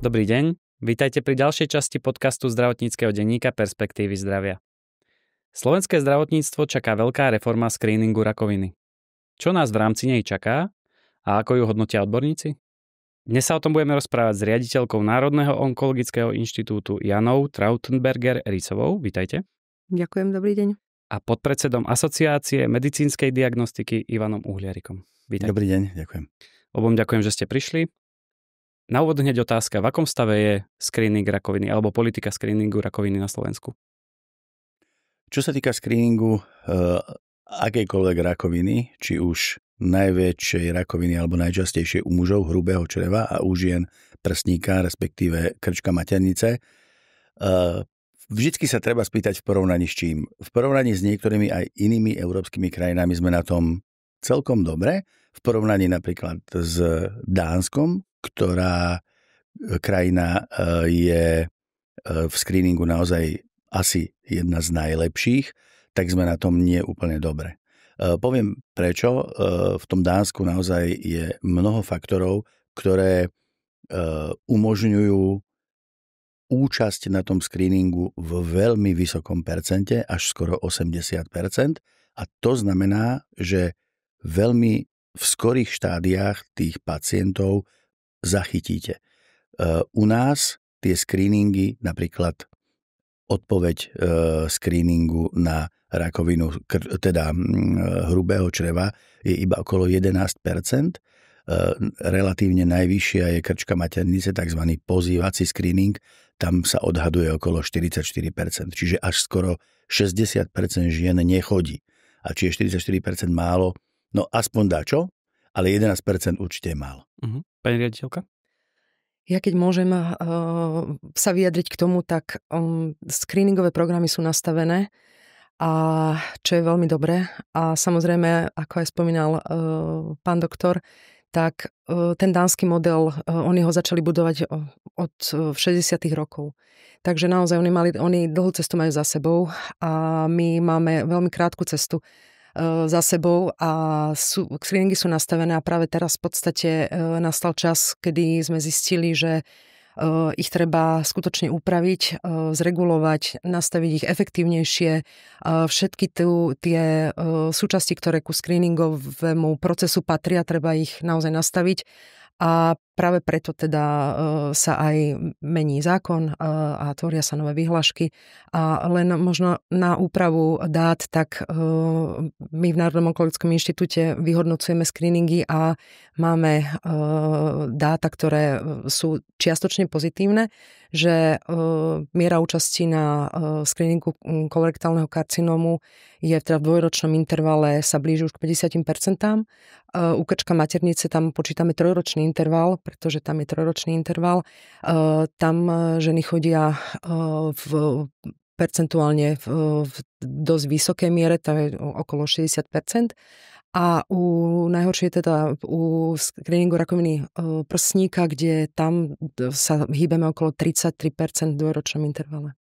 Dobrý deň, vítajte pri ďalšej časti podcastu zdravotníckeho denníka Perspektívy zdravia. Slovenské zdravotníctvo čaká veľká reforma screeningu rakoviny. Čo nás v rámci nej čaká a ako ju hodnotia odborníci? Dnes sa o tom budeme rozprávať s riaditeľkou Národného onkologického inštitútu Janou Trautenberger-Rissovou. Vítajte. Ďakujem, dobrý deň. A podpredsedom Asociácie medicínskej diagnostiky Ivanom Uhliarikom. Vítajte. Dobrý deň, ďakujem. Obom ďakujem, že ste prišli. Na úvod hneď otázka, v akom stave je screening rakoviny alebo politika screeningu rakoviny na Slovensku? Čo sa týka screeningu akejkoľvek rakoviny, či už najväčšej rakoviny alebo najčastejšie u mužov hrubého čreva a u žien prsníka, respektíve krčka maternice, vždycky sa treba spýtať v porovnaní s čím. V porovnaní s niektorými aj inými európskymi krajinami sme na tom celkom dobre. V porovnaní napríklad s Dánskom, ktorá krajina je v screeningu naozaj asi jedna z najlepších, tak sme na tom nie úplne dobre. Poviem prečo. V tom Dánsku naozaj je mnoho faktorov, ktoré umožňujú účasť na tom screeningu v veľmi vysokom percente, až skoro 80%. A to znamená, že veľmi v skorých štádiách tých pacientov zachytíte. U nás tie screeningy, napríklad odpoveď screeningu na rakovinu, teda hrubého čreva, je iba okolo 11%. Relatívne najvyššia je krčka maternice, tzv. Pozývací screening, tam sa odhaduje okolo 44%. Čiže až skoro 60% žien nechodí. A či je 44% málo, no aspoň dačo, ale 11% určite je málo. Pani riaditeľka? Ja keď môžem sa vyjadriť k tomu, tak screeningové programy sú nastavené, a čo je veľmi dobré. A samozrejme, ako aj spomínal pán doktor, tak ten dánsky model, oni ho začali budovať od 60. rokov. Takže naozaj oni dlhú cestu majú za sebou a my máme veľmi krátku cestu za sebou a screeningy sú nastavené a práve teraz v podstate nastal čas, kedy sme zistili, že ich treba skutočne upraviť, zregulovať, nastaviť ich efektívnejšie. Všetky tie súčasti, ktoré ku screeningovému procesu patria, treba ich naozaj nastaviť. A práve preto teda sa aj mení zákon a tvoria sa nové vyhlášky. A len možno na úpravu dát, tak my v Národnom onkologickom inštitúte vyhodnocujeme screeningy a máme dáta, ktoré sú čiastočne pozitívne, že miera účasti na screeningu kolorektálneho karcinómu je teda v dvojročnom intervale sa blíži už k 50%. U krčka maternice tam počítame trojročný interval, pretože tam je trojročný interval. Tam ženy chodia percentuálne v dosť vysokej miere, to je okolo 60%. A najhoršie je teda u screeningu rakoviny prsníka, kde tam sa hýbeme okolo 33% v dvojročnom intervale.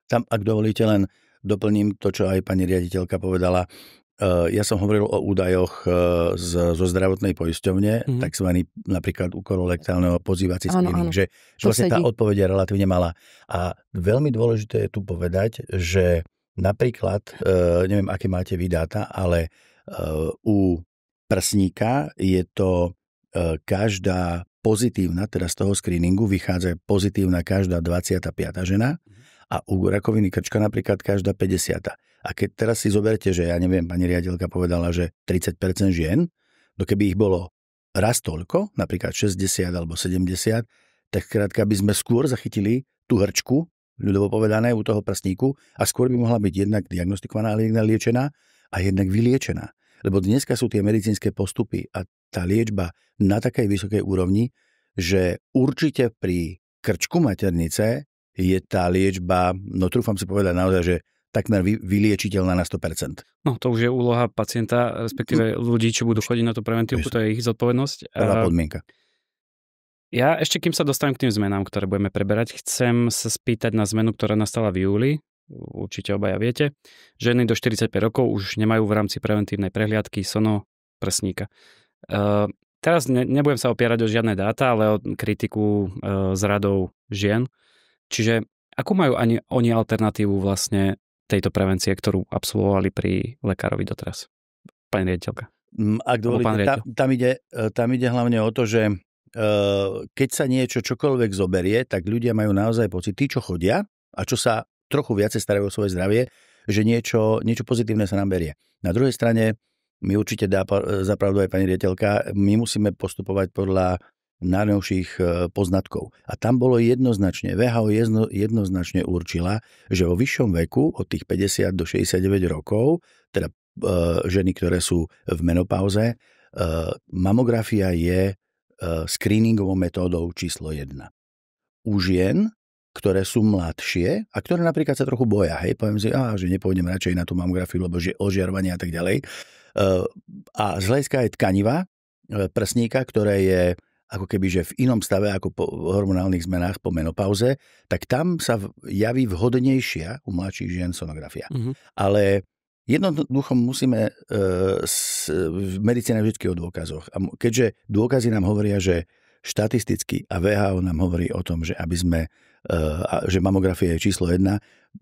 Tam, ak dovolíte, len doplním to, čo aj pani riaditeľka povedala. Ja som hovoril o údajoch zo zdravotnej poisťovne, takzvaný napríklad u kolorektálneho pozývací screening, že vlastne tá odpoveď je relatívne malá. A veľmi dôležité je tu povedať, že napríklad, neviem, aké máte vy dáta, ale u prsníka je to každá pozitívna, teda z toho screeningu vychádza pozitívna každá 25. žena a u rakoviny krčka napríklad každá 50. A keď teraz si zoberte, že ja neviem, pani riaditeľka povedala, že 30% žien, no keby ich bolo raz toľko, napríklad 60 alebo 70, tak skrátka by sme skôr zachytili tú hrčku, ľudovo povedané, u toho prsníku a skôr by mohla byť jednak diagnostikovaná, ale jednak liečená a jednak vyliečená. Lebo dneska sú tie medicínske postupy a tá liečba na takej vysokej úrovni, že určite pri krčku maternice je tá liečba, no trúfam si povedať naozaj, že takmer vyliečiteľná na 100%. No to už je úloha pacienta, respektíve ľudí, čo budú chodiť na tú preventívku, to je ich zodpovednosť. Prvá podmienka. Ja ešte, kým sa dostanem k tým zmenám, ktoré budeme preberať, chcem sa spýtať na zmenu, ktorá nastala v júli. určite obaja viete. Ženy do 45 rokov už nemajú v rámci preventívnej prehliadky sono prsníka. Teraz nebudem sa opierať o žiadne dáta, ale o kritiku z radou žien. Čiže akú majú oni alternatívu vlastne tejto prevencie, ktorú absolvovali pri lekárovi doteraz? Pani riaditeľka. Ak dovolíte, tam ide hlavne o to, že keď sa čokoľvek zoberie, tak ľudia majú naozaj pocit, tí, čo chodia a čo sa trochu viacej starajú o svoje zdravie, že niečo pozitívne sa nám berie. Na druhej strane, mi určite dá za pravdu aj pani riaditeľka, my musíme postupovať podľa najnovších poznatkov. A tam bolo jednoznačne, WHO jednoznačne určila, že vo vyššom veku, od tých 50 do 69 rokov, teda ženy, ktoré sú v menopauze, mamografia je screeningovou metódou číslo 1. U žien, ktoré sú mladšie a ktoré napríklad sa trochu boja, poviem si, že nepôjdem radšej na tú mamografiu, lebo ožiarovanie a tak ďalej. A z hľadiska aj tkaniva prsníka, ktoré je ako keby, že v inom stave ako po hormonálnych zmenách po menopauze, tak tam sa javí vhodnejšia u mladších žien sonografia. Ale jednoducho musíme v medicíne vždy o dôkazoch. A keďže dôkazy nám hovoria, že štatisticky a WHO nám hovorí o tom, že že mamografia je číslo 1,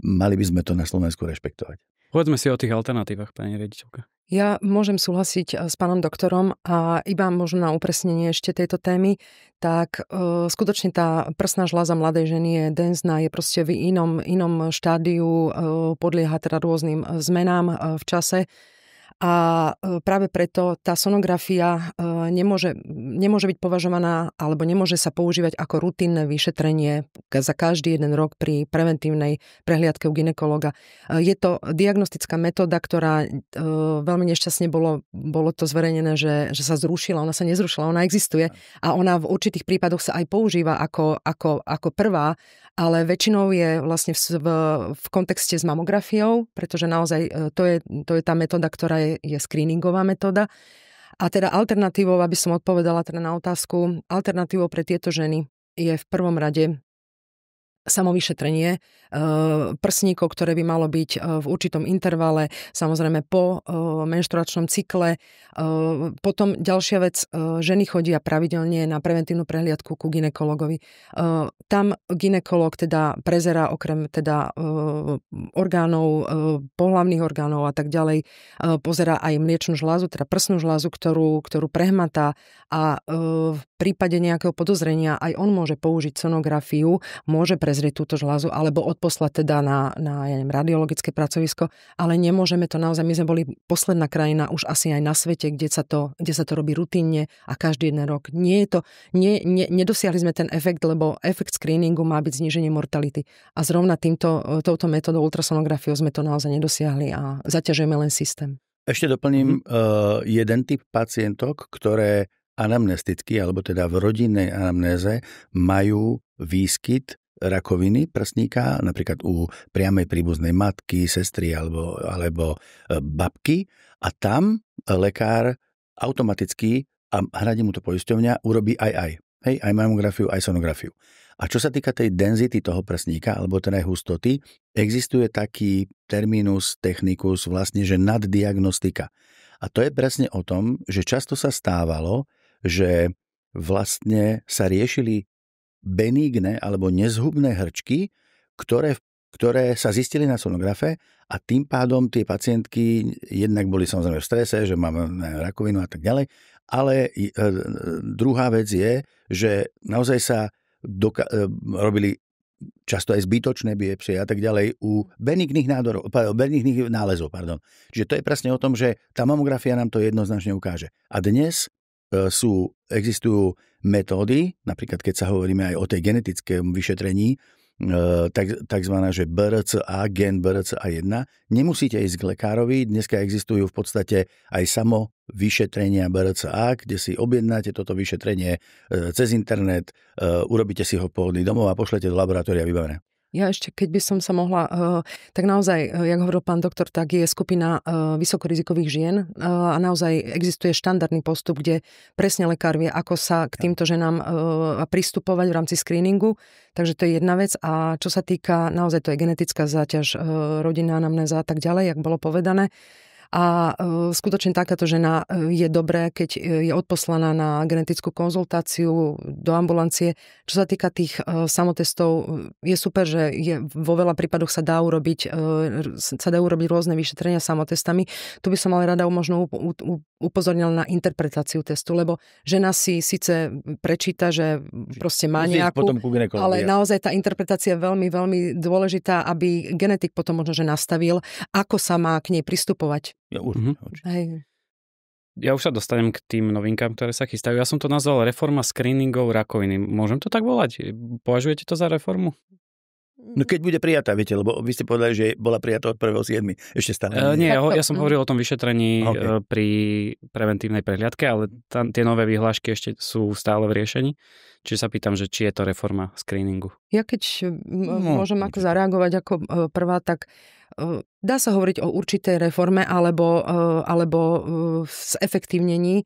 mali by sme to na Slovensku rešpektovať. Povedzme si o tých alternatívach, pani riaditeľka. Ja môžem súhlasiť s pánom doktorom a iba možno na upresnenie ešte tejto témy, tak skutočne tá prsná žľaza mladej ženy je denzná, je proste v inom štádiu, podlieha teda rôznym zmenám v čase. A práve preto tá sonografia nemôže byť považovaná alebo nemôže sa používať ako rutinné vyšetrenie za každý jeden rok pri preventívnej prehliadke u gynekologa. Je to diagnostická metóda, ktorá veľmi nešťastne bolo to zverejnené, že sa zrušila. Ona sa nezrušila, ona existuje a ona v určitých prípadoch sa aj používa ako prvá, ale väčšinou je vlastne v kontexte s mamografiou, pretože naozaj to je tá metóda, ktorá je screeningová metóda. A teda alternatívou, aby som odpovedala teda na otázku, alternatívou pre tieto ženy je v prvom rade samovyšetrenie prsníkov, ktoré by malo byť v určitom intervale, samozrejme po menštruačnom cykle. Potom ďalšia vec, ženy chodia pravidelne na preventívnu prehliadku ku gynekologovi. Tam gynekolog teda prezerá okrem teda orgánov, pohlavných orgánov a tak ďalej, pozerá aj mliečnu žľazu, teda prsnú žľazu, ktorú prehmatá a v prípade nejakého podozrenia aj on môže použiť sonografiu, môže prezrieť túto žľazu alebo odposlať teda na radiologické pracovisko, ale nemôžeme to naozaj, my sme boli posledná krajina už asi aj na svete, kde sa to robí rutinne a každý jeden rok. Nedosiahli sme ten efekt, lebo efekt screeningu má byť zníženie mortality. A zrovna touto metódou ultrasonografiou sme to naozaj nedosiahli a zaťažujeme len systém. Ešte doplním jeden typ pacientok, ktoré anamnesticky, alebo teda v rodinnej anamnéze majú výskyt rakoviny prsníka, napríklad u priamej príbuznej matky, sestry alebo babky. A tam lekár automaticky, a hradí mu to poisťovňa, urobí aj mamografiu, aj sonografiu. A čo sa týka tej density toho prsníka, alebo teda hustoty, existuje taký terminus technicus vlastne, že naddiagnostika. A to je presne o tom, že často sa stávalo, že vlastne sa riešili benigné alebo nezhubné hrčky, ktoré sa zistili na sonografe a tým pádom tie pacientky jednak boli samozrejme v strese, že máme rakovinu a tak ďalej, ale druhá vec je, že naozaj sa robili často aj zbytočné biopsie a tak ďalej u benigných nálezov. Čiže to je presne o tom, že tá mamografia nám to jednoznačne ukáže. A dnes existujú metódy, napríklad keď sa hovoríme aj o tej genetickom vyšetrení, takzvaná, že BRCA, gen BRCA1, nemusíte ísť k lekárovi, dneska existujú v podstate aj vyšetrenia BRCA, kde si objednáte toto vyšetrenie cez internet, urobíte si ho pohodlný domov a pošlete do laboratória vybavené. Ja ešte, keď by som sa mohla, tak naozaj, jak hovoril pán doktor, tak je skupina vysokorizikových žien a naozaj existuje štandardný postup, kde presne lekár vie, ako sa k týmto ženám pristupovať v rámci screeningu. Takže to je jedna vec. A čo sa týka, naozaj to je genetická záťaž, rodinná anamnéza a tak ďalej, jak bolo povedané. A skutočne takáto žena je dobré, keď je odposlaná na genetickú konzultáciu do ambulancie. Čo sa týka tých samotestov, je super, že vo veľa prípadoch sa dajú robiť rôzne vyšetrenia samotestami. Tu by som ale rada možno upozornila na interpretáciu testu, lebo žena si síce prečíta, že proste má nejakú, ale naozaj tá interpretácia je veľmi, veľmi dôležitá, aby genetik potom možno, že nastavil, ako sa má k nej pristupovať. Ja, určite. Hej. Ja už sa dostanem k tým novinkám, ktoré sa chystajú. Ja som to nazval reforma screeningov rakoviny. Môžem to tak volať? Považujete to za reformu? No keď bude prijatá, viete, lebo vy ste povedali, že bola prijatá od 1.7. Ešte stále. Nie, ja som hovoril o tom vyšetrení pri preventívnej prehliadke, ale tie nové vyhlášky ešte sú stále v riešení. Čiže sa pýtam, že či je to reforma screeningu. Ja keď môžem ako zareagovať ako prvá, tak dá sa hovoriť o určitej reforme alebo zefektívnení.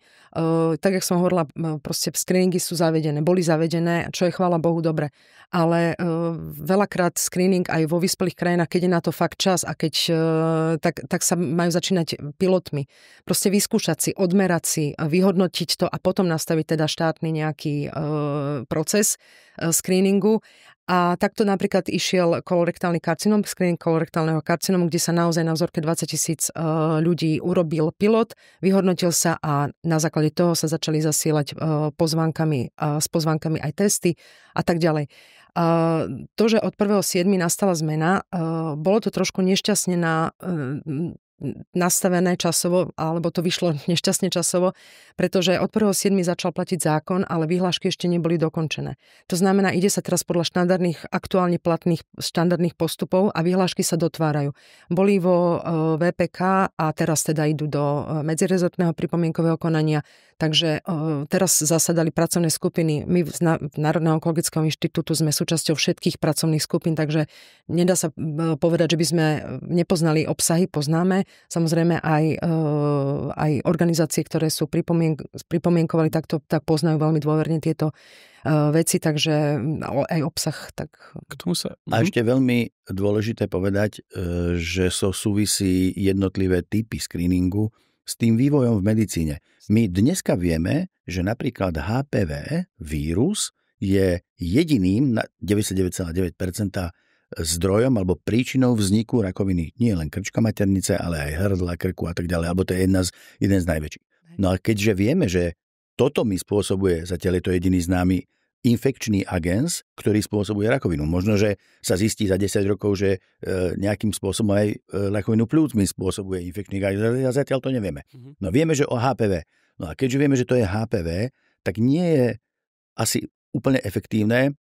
Tak, jak som hovorila, proste screeningy sú zavedené, boli zavedené, čo je chvála Bohu dobre. Ale veľakrát screening aj vo vyspelých krajinách, keď je na to fakt čas a keď tak sa majú začínať pilotmi. Proste vyskúšať si, odmerať si, vyhodnotiť to a potom nastaviť teda štátny nejaký proces screeningu. A takto napríklad išiel kolorektálny karcinom, screening kolorektálneho karcinomu, kde sa naozaj na vzorke 20 000 ľudí urobil pilot, vyhodnotil sa a na základe toho sa začali zasielať s pozvánkami aj testy a tak ďalej. To, že od 1.7. nastala zmena, bolo to trošku nešťastne nastavené časovo, alebo to vyšlo nešťastne časovo, pretože od 1.7. začal platiť zákon, ale vyhlášky ešte neboli dokončené. To znamená, ide sa teraz podľa aktuálne platných štandardných postupov a vyhlášky sa dotvárajú. Boli vo VPK a teraz teda idú do medzirezortného pripomienkového konania, takže teraz zasadali pracovné skupiny. My z Národného onkologického inštitútu sme súčasťou všetkých pracovných skupín, takže nedá sa povedať, že by sme nepoznali obsahy, poznáme. Samozrejme aj organizácie, ktoré sú pripomienkovali, tak poznajú veľmi dôverne tieto veci, takže aj obsah. Tak... K tomu sa... A ešte veľmi dôležité povedať, že súvisí jednotlivé typy screeningu s tým vývojom v medicíne. My dneska vieme, že napríklad HPV vírus je jediným na 99,9% zdrojom alebo príčinou vzniku rakoviny. Nie len krčka maternice, ale aj hrdla, krku a tak ďalej. Alebo to je jeden z najväčších. No a keďže vieme, že toto mi spôsobuje, zatiaľ je to jediný známy infekčný agens, ktorý spôsobuje rakovinu. Možno, že sa zistí za 10 rokov, že nejakým spôsobom aj rakovinu pľúc mi spôsobuje infekčný agens. Zatiaľ to nevieme. No vieme, že o HPV. No a keďže vieme, že to je HPV, tak nie je asi úplne efektívne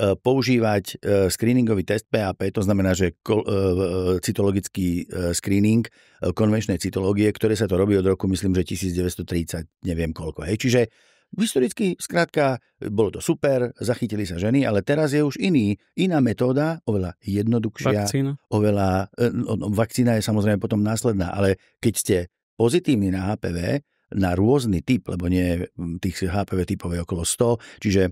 používať screeningový test PAP, to znamená, že cytologický screening konvenčnej cytológie, ktoré sa to robí od roku, myslím, že 1930, neviem koľko. Hej. Čiže historicky, skrátka, bolo to super, zachytili sa ženy, ale teraz je už iná metóda, oveľa jednoduchšia. Vakcína? Vakcína je samozrejme potom následná, ale keď ste pozitívni na HPV, na rôzny typ, lebo nie tých HPV typov je okolo 100, čiže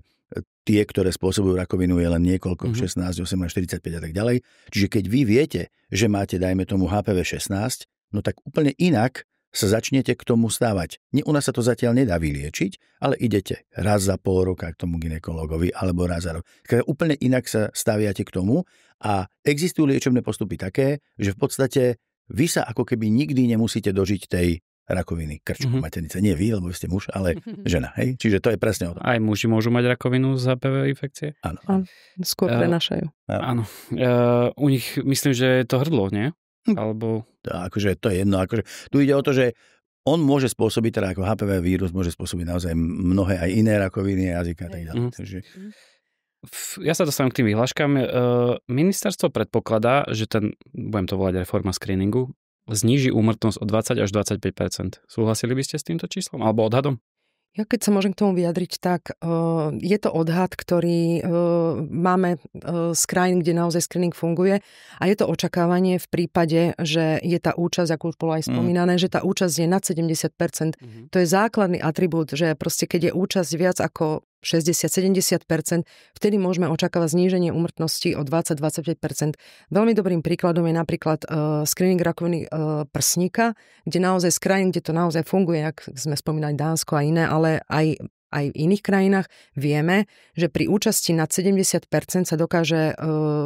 tie, ktoré spôsobujú rakovinu, je len niekoľko, 16, 18, 45 a tak ďalej. Čiže keď vy viete, že máte, dajme tomu, HPV 16, no tak úplne inak sa začnete k tomu stávať. U nás sa to zatiaľ nedá vyliečiť, ale idete raz za pol roka k tomu gynekologovi alebo raz za rok. Úplne inak sa staviate k tomu a existujú liečebné postupy také, že v podstate vy sa ako keby nikdy nemusíte dožiť tej rakoviny krčku maternice. Nie vy, lebo ste muž, ale žena. Hej? Čiže to je presne o tom. Aj muži môžu mať rakovinu z HPV infekcie? Áno. Skôr prenašajú. Áno. U nich myslím, že je to hrdlo, nie? Alebo... Akože to je jedno. Akože, tu ide o to, že on môže spôsobiť, teda ako HPV vírus môže spôsobiť naozaj mnohé aj iné rakoviny, jazyka a tak ďalej. Takže... Ja sa dostanem k tým vyhláškam. Ministerstvo predpokladá, že budem to volať reforma screeningu, zníži úmrtnosť o 20 až 25%. Súhlasili by ste s týmto číslom? Alebo odhadom? Ja keď sa môžem k tomu vyjadriť, tak je to odhad, ktorý máme z krajín, kde naozaj screening funguje a je to očakávanie v prípade, že je tá účasť, ako už bolo aj spomínané, že tá účasť je nad 70%. To je základný atribút, že proste keď je účasť viac ako 60-70%, vtedy môžeme očakávať zníženie úmrtnosti o 20-25%. Veľmi dobrým príkladom je napríklad screening rakoviny prsníka, kde naozaj z krajín, kde to naozaj funguje, ak sme spomínali Dánsko a iné, ale aj v iných krajinách vieme, že pri účasti nad 70% sa dokáže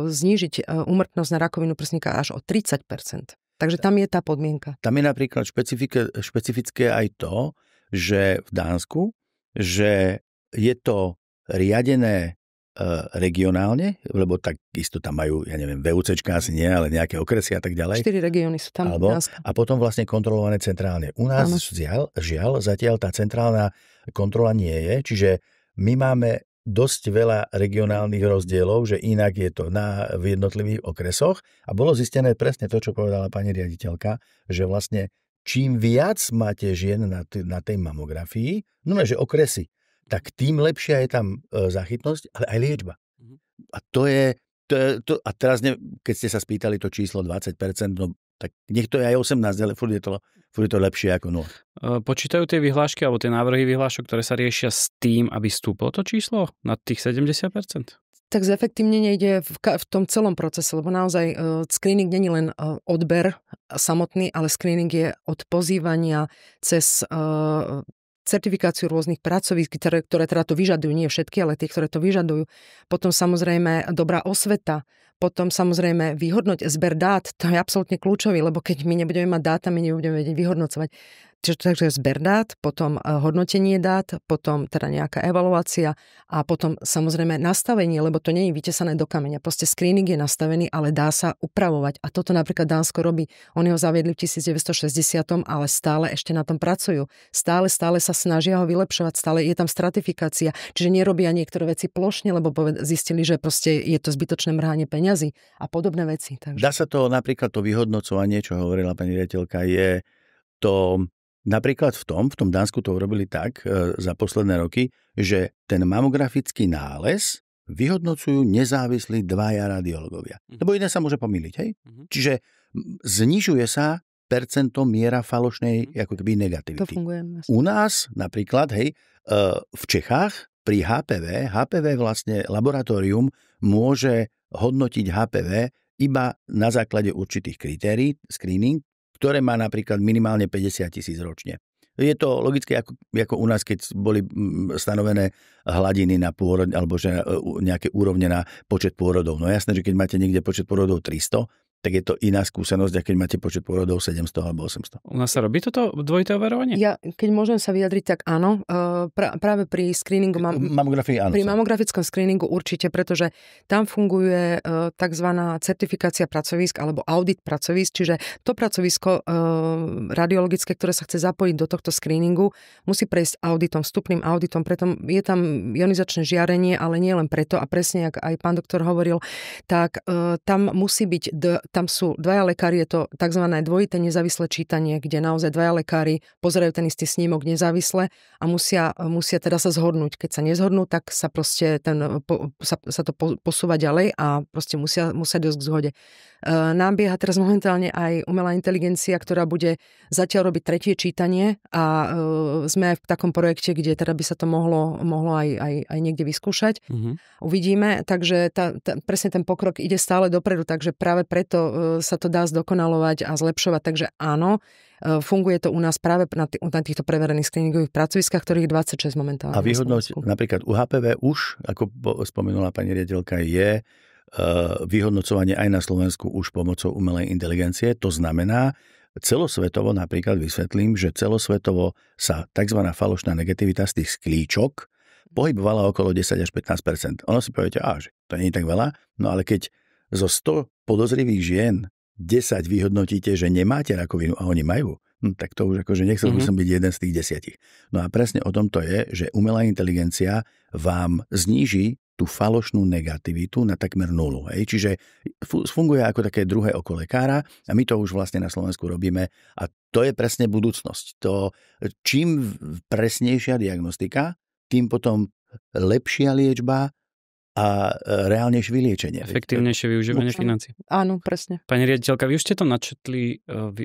znížiť úmrtnosť na rakovinu prsníka až o 30%. Takže tam je tá podmienka. Tam je napríklad špecifické aj to, že v Dánsku, že je to riadené regionálne, lebo takisto tam majú, ja neviem, VUCčka asi nie, ale nejaké okresy a tak ďalej. 4 regióny sú tam. A potom vlastne kontrolované centrálne. U nás žiaľ, zatiaľ tá centrálna kontrola nie je, čiže my máme dosť veľa regionálnych rozdielov, že inak je to v jednotlivých okresoch a bolo zistené presne to, čo povedala pani riaditeľka, že vlastne čím viac máte žien na tej mamografii, že okresy, tak tým lepšia je tam záchytnosť, ale aj liečba. A to je a teraz, keď ste sa spýtali to číslo 20%, no tak nech to je aj 18, ale furt je to lepšie ako 0. Počítajú tie vyhlášky alebo tie návrhy vyhlášok, ktoré sa riešia s tým, aby stúplo to číslo na tých 70%? Tak zefektívnenie ide v tom celom procese, lebo naozaj screening nie je len odber samotný, ale screening je od pozývania cez certifikáciu rôznych pracovísk, ktoré teda to vyžadujú, nie všetky, ale tie, ktoré to vyžadujú. Potom samozrejme dobrá osveta, potom samozrejme zber dát, to je absolútne kľúčový, lebo keď my nebudeme mať dáta, my nebudeme vedieť vyhodnocovať. Takže zber dát, potom hodnotenie dát, potom teda nejaká evaluácia a potom samozrejme nastavenie, lebo to nie je vytesané do kameňa. Proste screening je nastavený, ale dá sa upravovať. A toto napríklad Dánsko robí. Oni ho zaviedli v 1960, ale stále ešte na tom pracujú. Stále sa snažia ho vylepšovať, stále je tam stratifikácia. Čiže nerobia niektoré veci plošne, lebo zistili, že proste je to zbytočné mrhanie peňazí a podobné veci. Takže. Dá sa to napríklad to vyhodnocovanie, čo hovorila pani riaditeľka, je to napríklad v tom Dánsku to urobili tak za posledné roky, že ten mamografický nález vyhodnocujú nezávislí 2 radiológovia. Lebo iné sa môže pomýliť, hej? Čiže znižuje sa percento miera falošnej ako keby negativity. To funguje. U nás napríklad, v Čechách pri HPV vlastne laboratórium môže hodnotiť HPV iba na základe určitých kritérií, screening, ktoré má napríklad minimálne 50 000 ročne. Je to logické ako u nás, keď boli stanovené hladiny na pôrod, alebo že nejaké úrovne na počet pôrodov. No jasné, že keď máte niekde počet pôrodov 300, tak je to iná skúsenosť, ako keď máte počet pôrodov 700 alebo 800. U nás sa robí toto dvojité overovanie? Ja, keď môžem sa vyjadriť, tak áno. Práve pri screeningu mamografii áno. Pri mamografickom screeningu určite, pretože tam funguje takzvaná certifikácia pracovísk alebo audit pracovísk, čiže to pracovisko radiologické, ktoré sa chce zapojiť do tohto screeningu, musí prejsť auditom, vstupným auditom, preto je tam ionizačné žiarenie, ale nie len preto a presne, ako aj pán doktor hovoril, tak tam musí byť tam sú 2 lekári, je to tzv. Dvojité nezávislé čítanie, kde naozaj 2 lekári pozerajú ten istý snímok nezávisle a musia teda sa zhodnúť. Keď sa nezhodnú, tak sa proste sa to posúva ďalej a proste musia dosť k zhode. Nám bieha teraz momentálne aj umelá inteligencia, ktorá bude zatiaľ robiť 3. čítanie a sme aj v takom projekte, kde teda by sa to mohlo aj niekde vyskúšať. Uvidíme, takže presne ten pokrok ide stále dopredu, takže práve preto sa to dá zdokonalovať a zlepšovať. Takže áno, funguje to u nás práve na týchto preverených screeningových pracoviskách, ktorých 26 momentálne. A vyhodnoť napríklad u HPV už, ako spomenula pani riaditeľka, je vyhodnocovanie aj na Slovensku už pomocou umelej inteligencie. To znamená, celosvetovo napríklad vysvetlím, že celosvetovo sa tzv. Falošná negativita z tých sklíčok pohybovala okolo 10 až 15%. Ono si poviete, že to nie je tak veľa, no ale keď zo 100 podozrivých žien 10 vyhodnotíte, že nemáte rakovinu a oni majú, tak to už akože nechcel by som byť jeden z tých 10. No a presne o tom to je, že umelá inteligencia vám zníži tú falošnú negativitu na takmer nulu. Hej? Čiže funguje ako také druhé oko lekára a my to už vlastne na Slovensku robíme a to je presne budúcnosť. Čím presnejšia diagnostika, tým potom lepšia liečba a reálnejšie vyliečenie. Efektívnejšie využívanie financií. Áno, presne. Pani riaditeľka, vy už ste to načetli,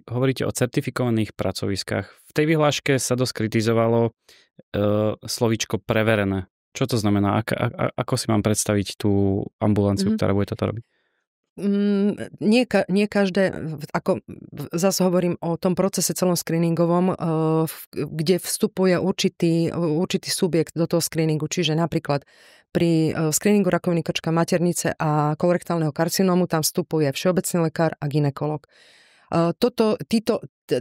hovoríte o certifikovaných pracoviskách. V tej vyhláške sa dosť kritizovalo slovíčko preverené. Čo to znamená? Ako si mám predstaviť tú ambulanciu, ktorá bude toto robiť? Nie každé, ako zase hovorím o tom procese celom screeningovom, kde vstupuje určitý subjekt do toho screeningu, čiže napríklad pri screeningu rakoviny krčka maternice a kolorektálneho karcinómu tam vstupuje všeobecný lekár a gynekolog.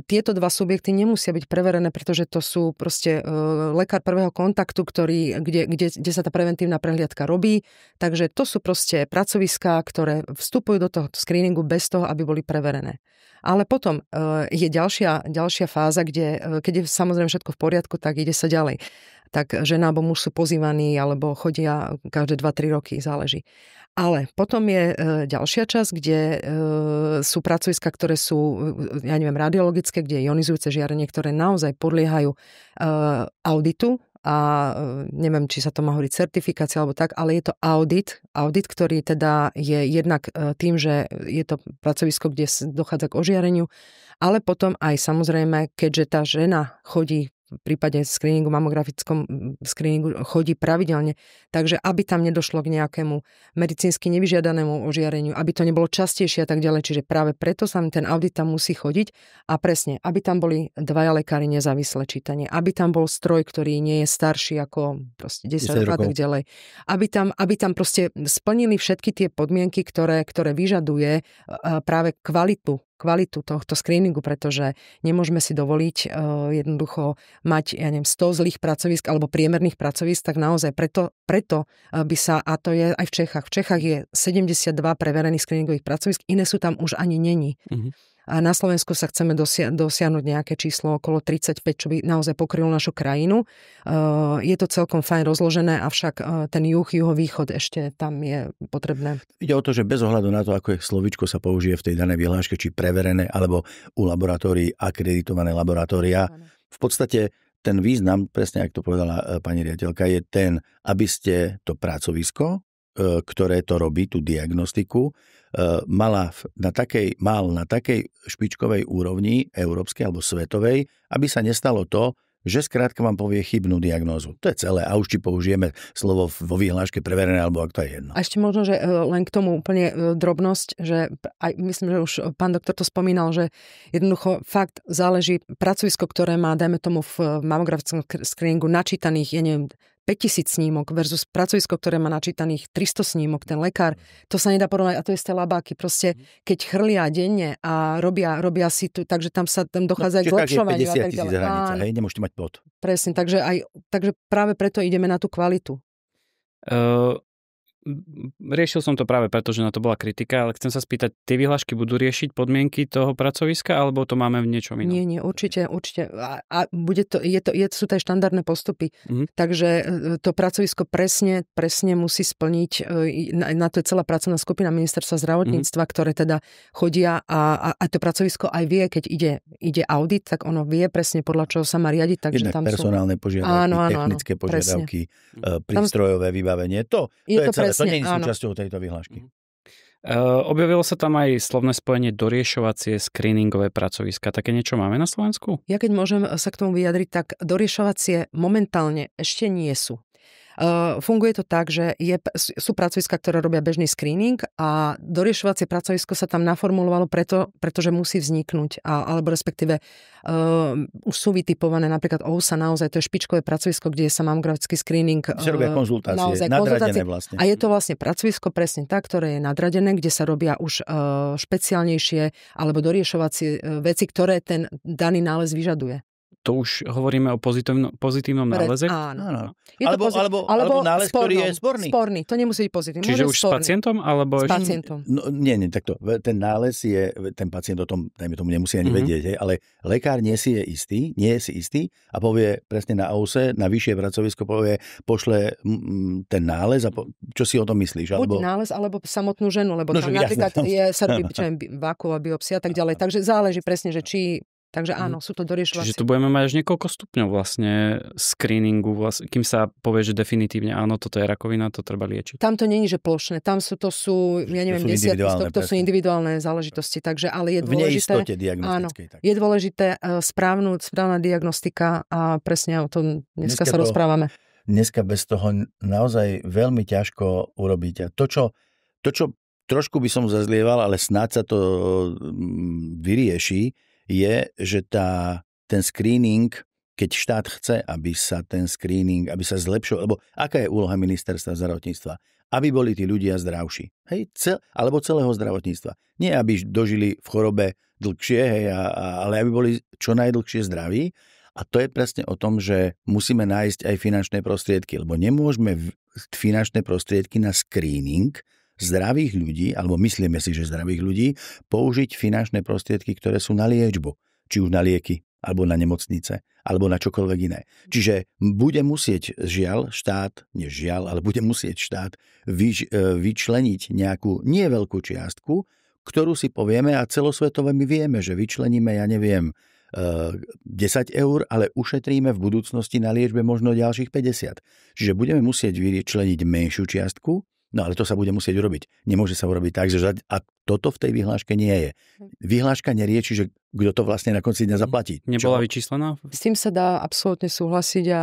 Tieto dva subjekty nemusia byť preverené, pretože to sú proste lekár prvého kontaktu, kde sa tá preventívna prehliadka robí. Takže to sú proste pracoviská, ktoré vstupujú do toho screeningu bez toho, aby boli preverené. Ale potom je ďalšia fáza, keď je samozrejme všetko v poriadku, tak ide sa ďalej. Tak žena alebo muž sú pozývaní alebo chodia každé 2-3 roky, záleží. Ale potom je ďalšia časť, kde sú pracoviska, ktoré sú, radiologické, kde je ionizujúce žiarenie, ktoré naozaj podliehajú auditu a neviem, či sa to má hovoriť certifikácia alebo tak, ale je to audit, ktorý teda je jednak tým, že je to pracovisko, kde dochádza k ožiareniu, ale potom aj samozrejme, keďže tá žena chodí v prípade screeningu, mamografickom screeningu chodí pravidelne, takže aby tam nedošlo k nejakému medicínsky nevyžiadanému ožiareniu, aby to nebolo častejšie a tak ďalej, čiže práve preto sa ten audit tam musí chodiť a presne, aby tam boli dvaja lekári nezávislé čítanie, aby tam bol stroj, ktorý nie je starší ako proste 10 rokov a tak ďalej, aby tam proste splnili všetky tie podmienky, ktoré vyžaduje práve kvalitu tohto screeningu, pretože nemôžeme si dovoliť jednoducho mať, 100 zlých pracovisk alebo priemerných pracovisk, tak naozaj preto by sa, a to je aj v Čechách. V Čechách je 72 preverených screeningových pracovisk, iné sú tam už ani není. Mm-hmm. A na Slovensku sa chceme dosiahnuť nejaké číslo okolo 35, čo by naozaj pokrylo našu krajinu. Je to celkom fajn rozložené, avšak ten juhovýchod ešte tam je potrebné. Ide o to, že bez ohľadu na to, ako je slovíčko sa použije v tej danej vyhláške, či preverené, alebo u laboratórií akreditované laboratória, v podstate ten význam, presne ako to povedala pani riaditeľka, je ten, aby ste to pracovisko, ktoré to robí, tú diagnostiku, mal na takej špičkovej úrovni, európskej alebo svetovej, aby sa nestalo to, že skrátka vám povie chybnú diagnózu. To je celé. A už či použijeme slovo vo vyhláške preverené, alebo ak to je jedno. A ešte možno, že len k tomu úplne drobnosť, že aj myslím, že už pán doktor to spomínal, že jednoducho fakt záleží pracovisko, ktoré má, dajme tomu v mamografickom screeningu načítaných, 5000 snímok versus pracovisko, ktoré má načítaných 300 snímok, ten lekár, to sa nedá porovnať a to isté labáky. Proste, keď chrlia denne a robia si tu, takže tam dochádza k zlepšovaniu. 50 000 hranica, hej, nemôžete mať pod. Presne, takže práve preto ideme na tú kvalitu. Riešil som to práve preto, že na to bola kritika, ale chcem sa spýtať, tie vyhlášky budú riešiť podmienky toho pracoviska, alebo to máme v niečom inom? Nie, určite. A bude to, sú to aj štandardné postupy. Takže to pracovisko presne musí splniť, na to je celá pracovná skupina ministerstva zdravotníctva, ktoré teda chodia a to pracovisko aj vie, keď ide audit, tak ono vie presne podľa čoho sa má riadiť. Takže tam personálne požiadavky, technické požiadavky, prístrojové vybavenie. To je celé. To nie je súčasťou tejto vyhlášky. Objavilo sa tam aj slovné spojenie doriešovacie screeningové pracoviska. Také niečo máme na Slovensku? Ja keď môžem sa k tomu vyjadriť, tak doriešovacie momentálne ešte nie sú. Funguje to tak, že sú pracoviska, ktoré robia bežný screening a doriešovacie pracovisko sa tam naformulovalo pretože musí vzniknúť, alebo respektíve už sú vytipované, napríklad OUSA naozaj, to je špičkové pracovisko, kde sa mamografický screening. Sa robia konzultácie, nadradené vlastne. A je to vlastne pracovisko presne tak, ktoré je nadradené, kde sa robia už špeciálnejšie alebo doriešovacie veci, ktoré ten daný nález vyžaduje. to už hovoríme o pozitívnom náleze? Áno. Alebo nález, ktorý je sporný. Sporný, to nemusí byť pozitívny. Čiže už sporný. S pacientom? Alebo s pacientom. No, nie, takto. Ten nález je, ten pacient o tom, dajme tomu, nemusí ani vedieť, ale lekár nie je si istý a povie presne na AUSE, na vyššie pracovisko pošle ten nález a čo si o tom myslíš? Buď nález, alebo samotnú ženu, lebo tam napríklad sa robí vákuová biopsia a tak ďalej. Takže záleží presne, že či... Takže áno, sú to doriešovacie. Čiže tu budeme mať až niekoľko stupňov vlastne screeningu, kým sa povie, že definitívne áno, toto je rakovina, to treba liečiť. Tam to nie je, že plošné, tam to sú, ja neviem, desiatky, to sú individuálne záležitosti, takže ale je dôležité... V neistote diagnostickej. Áno, je dôležité správna diagnostika a presne o tom dneska sa rozprávame. Dneska bez toho naozaj veľmi ťažko urobiť. A to, čo trošku by som zazlieval, ale snáď sa to vyrieši, je, že ten screening, keď štát chce, aby sa ten screening, aby sa zlepšil, lebo aká je úloha ministerstva zdravotníctva? Aby boli tí ľudia zdravší. Hej, alebo celého zdravotníctva. Nie, aby dožili v chorobe dlhšie, ale aby boli čo najdlhšie zdraví. A to je presne o tom, že musíme nájsť aj finančné prostriedky, lebo nemôžeme finančné prostriedky na screening zdravých ľudí, alebo myslíme si, že zdravých ľudí, použiť finančné prostriedky, ktoré sú na liečbu. Či už na lieky, alebo na nemocnice, alebo na čokoľvek iné. Čiže bude musieť bude musieť štát vyčleniť nejakú nie veľkú čiastku, ktorú si povieme a celosvetové my vieme, že vyčleníme, 10 eur, ale ušetríme v budúcnosti na liečbe možno ďalších 50. Čiže budeme musieť vyčleniť menšiu čiastku. No ale to sa bude musieť urobiť. Nemôže sa urobiť tak, že a toto v tej vyhláške nie je. Vyhláška nerieči, že kto to vlastne na konci dňa zaplatí. Nebola vyčíslená? S tým sa dá absolútne súhlasiť a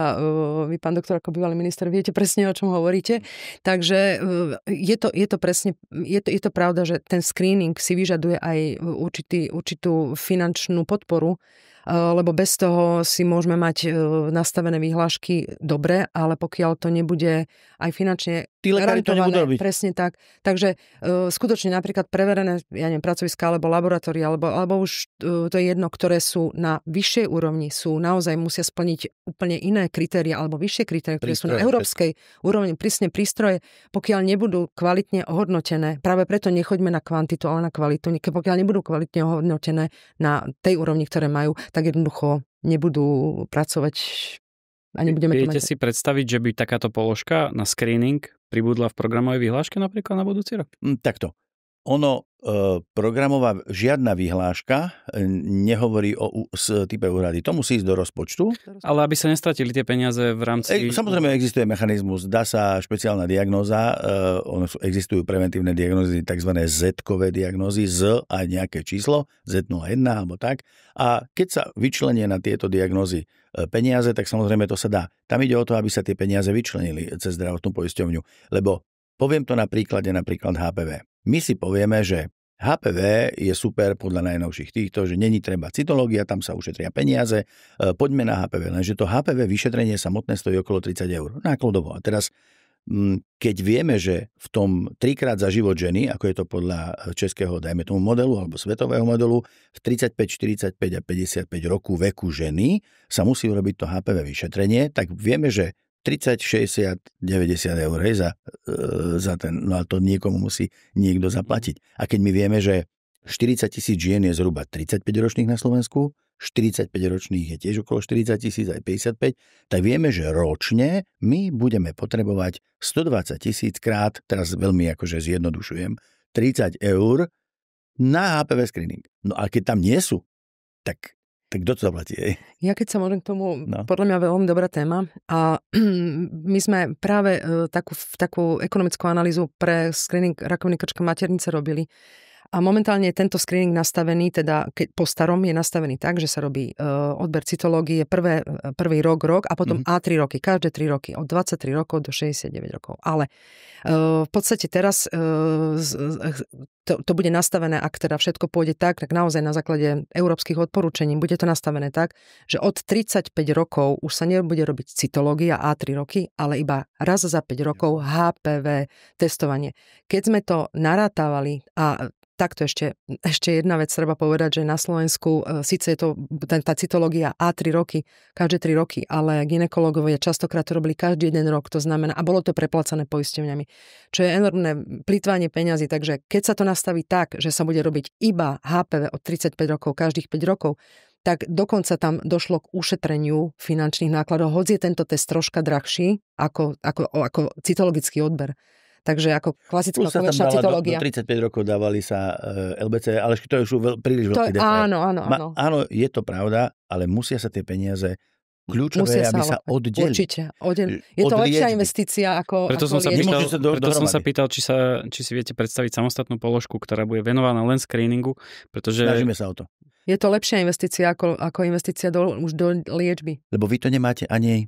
vy, pán doktor, ako bývalý minister, viete presne, o čom hovoríte. Takže je to presne, je to pravda, že ten screening si vyžaduje aj určitú finančnú podporu, lebo bez toho si môžeme mať nastavené vyhlášky dobre, ale pokiaľ to nebude aj finančne garantované, presne tak. Takže skutočne napríklad preverené, pracoviská alebo laboratória, alebo už to je jedno, ktoré sú na vyššej úrovni, naozaj musia splniť úplne iné kritéria alebo vyššie kritéria, ktoré sú na európskej úrovni, prísne prístroje, pokiaľ nebudú kvalitne ohodnotené. Práve preto nechoďme na kvantitu, ale na kvalitu. Pokiaľ nebudú kvalitne ohodnotené na tej úrovni, ktoré majú, tak jednoducho nebudú pracovať a nebudeme to mať. Viete si predstaviť, že by takáto položka na screening pribudla v programovej vyhláške napríklad na budúci rok? Takto. Programová žiadna vyhláška nehovorí o type úhrady. To musí ísť do rozpočtu. Ale aby sa nestratili tie peniaze v rámci... Samozrejme existuje mechanizmus. Dá sa špeciálna diagnóza. Existujú preventívne diagnózy, tzv. Z-kové diagnózy, Z a nejaké číslo, Z01 alebo tak. A keď sa vyčlenia na tieto diagnózy peniaze, tak samozrejme to sa dá. Tam ide o to, aby sa tie peniaze vyčlenili cez zdravotnú poisťovňu. Lebo poviem to na príklade napríklad HPV. My si povieme, že HPV je super podľa najnovších týchto, že není treba cytológia, tam sa ušetria peniaze, poďme na HPV. Lenže to HPV vyšetrenie samotné stojí okolo 30 eur nákladovo. A teraz, keď vieme, že v tom 3-krát za život ženy, ako je to podľa českého, dajme tomu modelu, alebo svetového modelu, v 35, 45 a 55 roku veku ženy sa musí urobiť to HPV vyšetrenie, tak vieme, že 30, 60, 90 eur za ten, no a to niekomu musí niekto zaplatiť. A keď my vieme, že 40 000 žien je zhruba 35 ročných na Slovensku, 45 ročných je tiež okolo 40 000, aj 55, tak vieme, že ročne my budeme potrebovať 120 000 krát, teraz veľmi akože zjednodušujem, 30 eur na HPV screening. No a keď tam nie sú, tak kto to zaplatí? Ja keď sa môžem k tomu, podľa mňa veľmi dobrá téma a my sme práve takú ekonomickú analýzu pre screening rakoviny krčka maternice robili. A momentálne je tento screening nastavený, teda po starom je nastavený tak, že sa robí odber cytológie prvý rok a potom A3 roky, každé 3 roky, od 23 rokov do 69 rokov. Ale v podstate teraz to bude nastavené, ak teda všetko pôjde tak naozaj na základe európskych odporúčení, bude to nastavené tak, že od 35 rokov už sa nebude robiť cytológia A3 roky, ale iba raz za 5 rokov HPV testovanie. Keď sme to narátavali a takto ešte jedna vec treba povedať, že na Slovensku síce je to tá cytológia A3 roky, každé 3 roky, ale gynekológovia častokrát to robili každý jeden rok, to znamená, a bolo to preplacané poisťovňami, čo je enormné plytvanie peňazí, takže keď sa to nastaví tak, že sa bude robiť iba HPV od 35 rokov, každých 5 rokov, tak dokonca tam došlo k ušetreniu finančných nákladov, hoď je tento test troška drahší ako cytologický odber. Takže ako klasická komerčná cytológia. Do 35 rokov dávali sa LBC, ale to je už príliš veľký detail. Áno. Áno, je to pravda, ale musia sa tie peniaze kľúčové, aby sa oddeli. Určite. Je to lepšia investícia ako... Preto som sa pýtal, či si viete predstaviť samostatnú položku, ktorá bude venovaná len screeningu, pretože... Snažíme sa o to. Je to lepšia investícia ako investícia už do liečby. Lebo vy to nemáte ani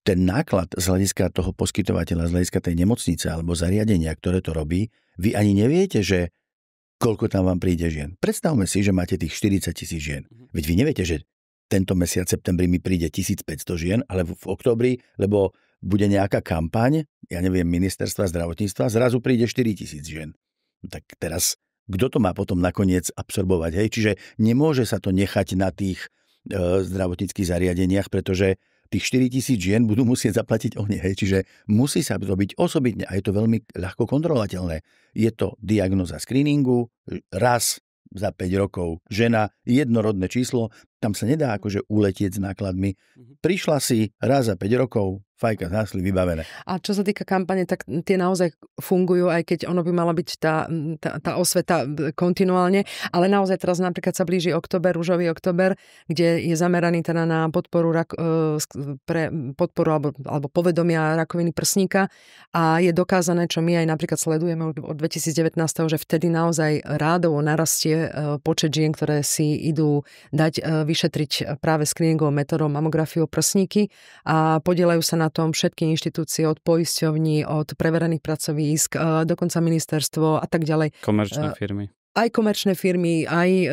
ten náklad z hľadiska toho poskytovateľa, z hľadiska tej nemocnice alebo zariadenia, ktoré to robí, vy ani neviete, že koľko tam vám príde žien. Predstavme si, že máte tých 40 000 žien. Veď vy neviete, že tento mesiac septembri mi príde 1500 žien, ale v októbri, lebo bude nejaká kampaň, ja neviem, ministerstva zdravotníctva, zrazu príde 4000 žien. Tak teraz, kto to má potom nakoniec absorbovať? Hej? Čiže nemôže sa to nechať na tých zdravotníckych zariadeniach, pretože tých 4000 žien budú musieť zaplatiť oni. Hej? Čiže musí sa robiť osobitne a je to veľmi ľahko kontrolovateľné. Je to diagnóza screeningu, raz za 5 rokov žena, jednorodné číslo, tam sa nedá akože uletieť s nákladmi. Prišla si raz za 5 rokov, fajka, zásli, vybavené. A čo sa týka kampane, tak tie naozaj fungujú, aj keď ono by mala byť tá osveta kontinuálne, ale naozaj teraz napríklad sa blíži október, ružový október, kde je zameraný teda na podporu alebo povedomia rakoviny prsníka a je dokázané, čo my aj napríklad sledujeme od 2019, že vtedy naozaj rádovo narastie počet žien, ktoré si idú dať vyšetriť práve screeningovou metodou mamografiou prsníky a podieľajú sa na tom všetky inštitúcie od poisťovní, od preverených pracovísk, dokonca ministerstvo a tak ďalej. Komerčné firmy. Aj komerčné firmy, aj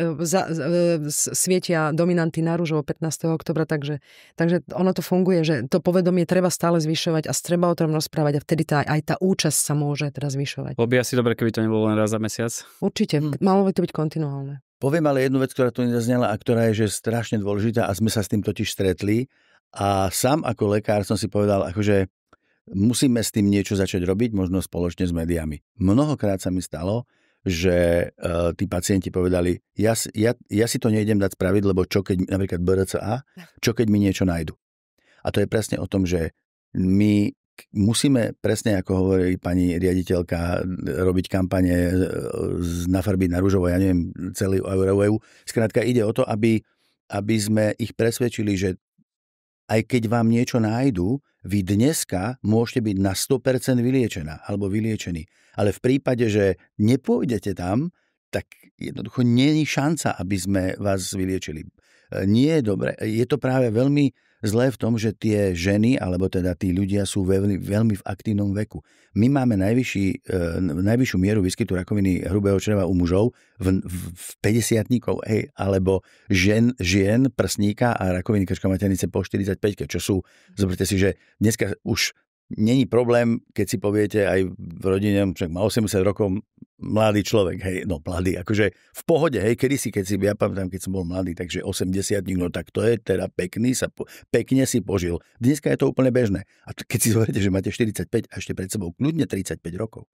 svietia dominanty na rúžovo 15. oktobra, takže ono to funguje, že to povedomie treba stále zvyšovať a treba o tom rozprávať a vtedy aj tá účasť sa môže teraz zvyšovať. Bolo by asi dobre, keby to nebolo len raz za mesiac. Určite, malo by to byť kontinuálne. Poviem ale jednu vec, ktorá tu nezaznela a ktorá je že strašne dôležitá a sme sa s tým totiž stretli a sám ako lekár som si povedal, akože musíme s tým niečo začať robiť, možno spoločne s médiami. Mnohokrát sa mi stalo, že tí pacienti povedali, ja si to nejdem dať spraviť, lebo čo keď napríklad BRCA, čo keď mi niečo nájdu. A to je presne o tom, že my musíme, presne ako hovorí pani riaditeľka, robiť kampane nafarbiť na ružovo, ja neviem, celý EU. Skrátka ide o to, aby sme ich presvedčili, že aj keď vám niečo nájdu, vy dneska môžete byť na 100% vyliečená alebo vyliečený. Ale v prípade, že nepôjdete tam, tak jednoducho nie je šanca, aby sme vás vyliečili. Nie je dobre. Je to práve veľmi zlé v tom, že tie ženy, alebo teda tí ľudia sú veľmi v aktívnom veku. My máme najvyššiu mieru výskytu rakoviny hrubého čreva u mužov v 50-tníkov, alebo žien prsníka a rakoviny krčka maternice po 45, čo sú, zoberte si, že dneska už není problém, keď si poviete aj v rodine, však má 80 rokov, mladý človek, mladý, akože v pohode, kedysi, ja pamätám, keď som bol mladý, takže 80-tník, no tak to je teda pekne si požil. Dneska je to úplne bežné. A keď si zoberiete, že máte 45 a ešte pred sebou kľudne 35 rokov,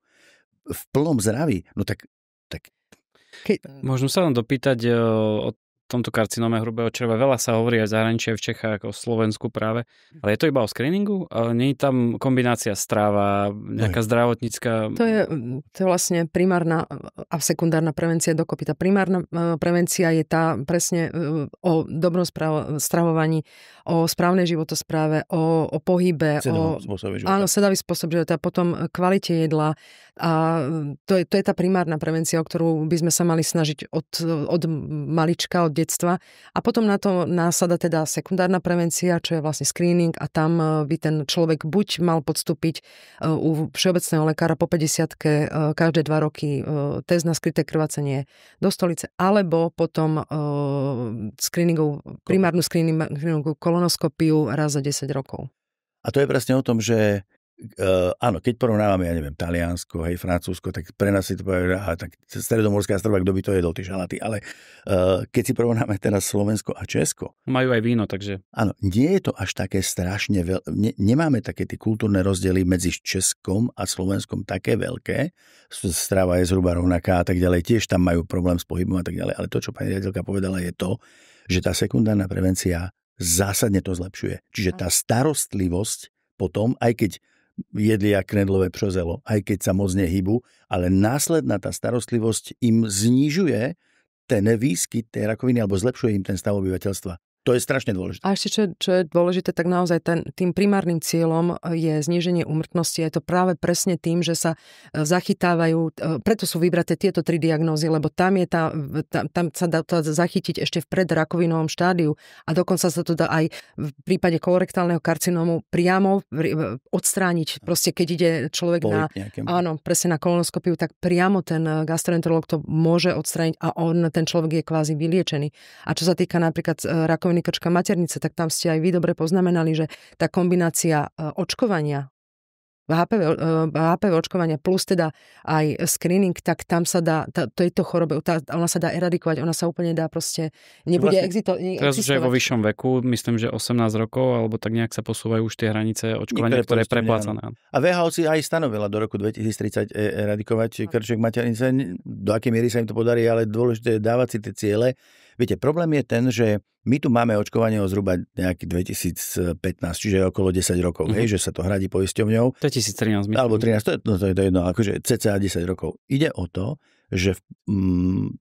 v plnom zdraví, no tak... Možno sa len dopýtať o tomto karcinóme hrubého čreva. Veľa sa hovorí aj v zahraničí, v Čechách, o Slovensku práve. Ale je to iba o screeningu? Nie je tam kombinácia strava, nejaká zdravotnícka... To je vlastne primárna a sekundárna prevencia dokopy. Tá primárna prevencia je tá presne o dobrom stravovaní, o správnej životospráve, o pohybe. Áno, sedavý spôsob života. A potom kvalite jedla. A to je tá primárna prevencia, o ktorú by sme sa mali snažiť od malička, od detstva. A potom na to násada teda sekundárna prevencia, čo je vlastne screening a tam by ten človek buď mal podstúpiť u všeobecného lekára po 50-ke každé 2 roky test na skryté krvácenie do stolice, alebo potom primárnu screeningovú kolonoskopiu raz za 10 rokov. A to je presne o tom, že Áno, keď porovnávame, ja neviem, Taliansko, hej, Francúzsko, tak pre nás si to povie, tak stredomorská strova, kto by to jedol, tí šalaty. Ale keď si porovnáme teraz Slovensko a Česko. Majú aj víno, takže... Áno, nie je to až také strašne nemáme také tie kultúrne rozdiely medzi Českom a Slovenskom také veľké. Strava je zhruba rovnaká a tak ďalej. Tiež tam majú problém s pohybom a tak ďalej. Ale to, čo pani riaditeľka povedala, je to, že tá sekundárna prevencia zásadne to zlepšuje. Čiže tá starostlivosť potom, aj keď jedli jak knedlové pšozelo, aj keď sa moc nehybu, ale následná tá starostlivosť im znižuje ten výskyt tej rakoviny alebo zlepšuje im ten stav obyvateľstva. To je strašne dôležité. A ešte, čo je dôležité, tak naozaj tým primárnym cieľom je zníženie úmrtnosti. Je to práve presne tým, že sa zachytávajú, preto sú vybraté tieto 3 diagnózy, lebo tam sa dá to zachytiť ešte v predrakovinovom štádiu a dokonca sa to dá aj v prípade kolorektálneho karcinómu priamo odstrániť. Proste keď ide človek presne na kolonoskopiu, tak priamo ten gastroenterológ to môže odstrániť a ten človek je kvázi vyliečený. A čo sa týka napríklad rakoviny krčka maternice, tak tam ste aj vy dobre poznamenali, že tá kombinácia očkovania, HPV očkovania plus teda aj screening, tak tam sa dá, tejto chorobe, ona sa dá eradikovať, ona sa úplne dá proste, nebude existovať. Teraz už je vo vyššom veku, myslím, že 18 rokov, alebo tak nejak sa posúvajú už tie hranice očkovania, ktoré je preplácané. A WHO si aj stanovila do roku 2030 eradikovať krček maternice. Do akej miery sa im to podarí, ale dôležité je dávať si tie ciele. Viete, problém je ten, že my tu máme očkovanie o zhruba nejaký 2015, čiže okolo 10 rokov, hej, že sa to hradí poisťovňou. 2013. Alebo 13, to je jedno, akože cca 10 rokov. Ide o to, že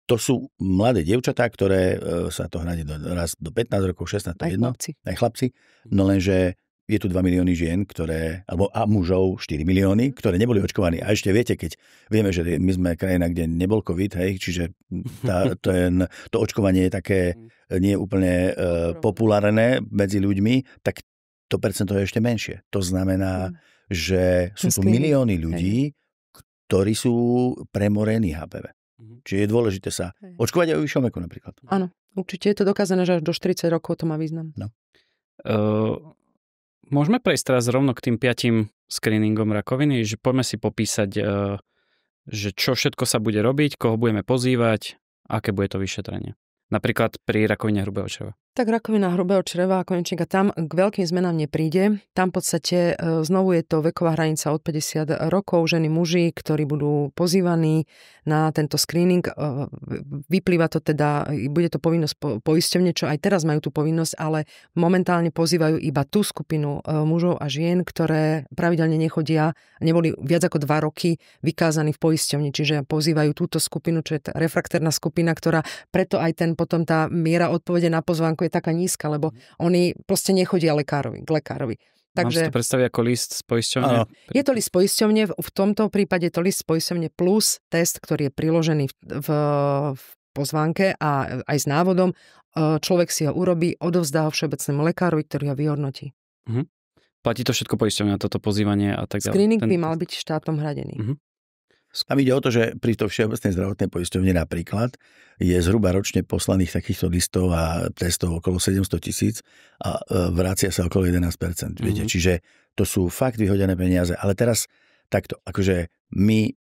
to sú mladé dievčatá, ktoré sa to hradí raz do 15 rokov, 16, to je jedno. Aj chlapci. No lenže je tu 2 milióny žien, a mužov 4 milióny, ktoré neboli očkovaní. A ešte viete, keď vieme, že my sme krajina, kde nebol COVID, hej, čiže to očkovanie je také nie úplne populárne medzi ľuďmi, tak to percento je ešte menšie. To znamená, že sú tu milióny ľudí, ktorí sú premorení HPV. Čiže je dôležité sa očkovať aj o vyššom veku napríklad. Áno, určite je to dokázané, že až do 40 rokov to má význam. No. Môžeme prejsť teraz rovno k tým 5 screeningom rakoviny, že poďme si popísať, že čo všetko sa bude robiť, koho budeme pozývať, aké bude to vyšetrenie. Napríklad pri rakovine hrubého čreva. Tak rakovina hrubého čreva a konečníka tam k veľkým zmenám nepríde. Tam v podstate znovu je to veková hranica od 50 rokov, ženy, muži, ktorí budú pozývaní na tento screening. Vyplýva to teda, bude to povinnosť poisťovne, čo aj teraz majú tú povinnosť, ale momentálne pozývajú iba tú skupinu mužov a žien, ktoré pravidelne nechodia, neboli viac ako 2 roky vykázaní v poisťovni, čiže pozývajú túto skupinu, čo je tá refraktérna skupina, ktorá preto aj potom tá miera odpovede na pozvánku je taká nízka, lebo oni proste nechodia k lekárovi. Mám si Takže to predstaviť ako list z poisťovne? Je to list z poisťovne, v tomto prípade je to list z poisťovne plus test, ktorý je priložený v pozvánke a aj s návodom. Človek si ho urobí, odovzdá ho všeobecnému lekárovi, ktorý ho vyhodnotí. Platí to všetko poisťovňa, toto pozývanie a tak ďalej? Screening by mal byť štátom hradený. Tam ide o to, že pri to všeobecnej zdravotnej poisťovne napríklad je zhruba ročne poslaných takýchto listov a testov okolo 700 000 a vracia sa okolo 11%. Viete? Čiže to sú fakt vyhodené peniaze. Ale teraz takto, akože my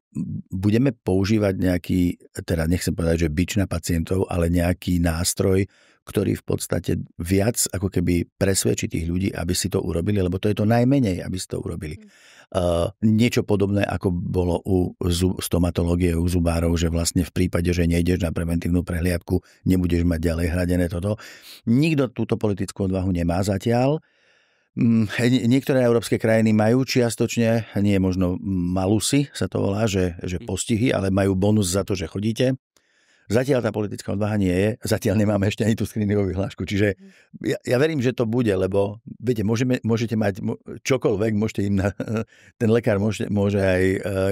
budeme používať nejaký, teda nechcem povedať, že bič na pacientov, ale nejaký nástroj, ktorý v podstate viac ako keby presvedčí tých ľudí, aby si to urobili, lebo to je to najmenej, aby si to urobili. Niečo podobné, ako bolo u stomatológie, u zubárov, že vlastne v prípade, že nejdeš na preventívnu prehliadku, nebudeš mať ďalej hradené toto. Nikto túto politickú odvahu nemá zatiaľ. Niektoré európske krajiny majú čiastočne, nie možno malusy sa to volá, že postihy, ale majú bonus za to, že chodíte. Zatiaľ tá politická odvaha nie je, zatiaľ nemáme ešte ani tú screeningovú vyhlášku. Čiže ja verím, že to bude, lebo viete, môžete mať čokoľvek, môžete im ten lekár môže aj,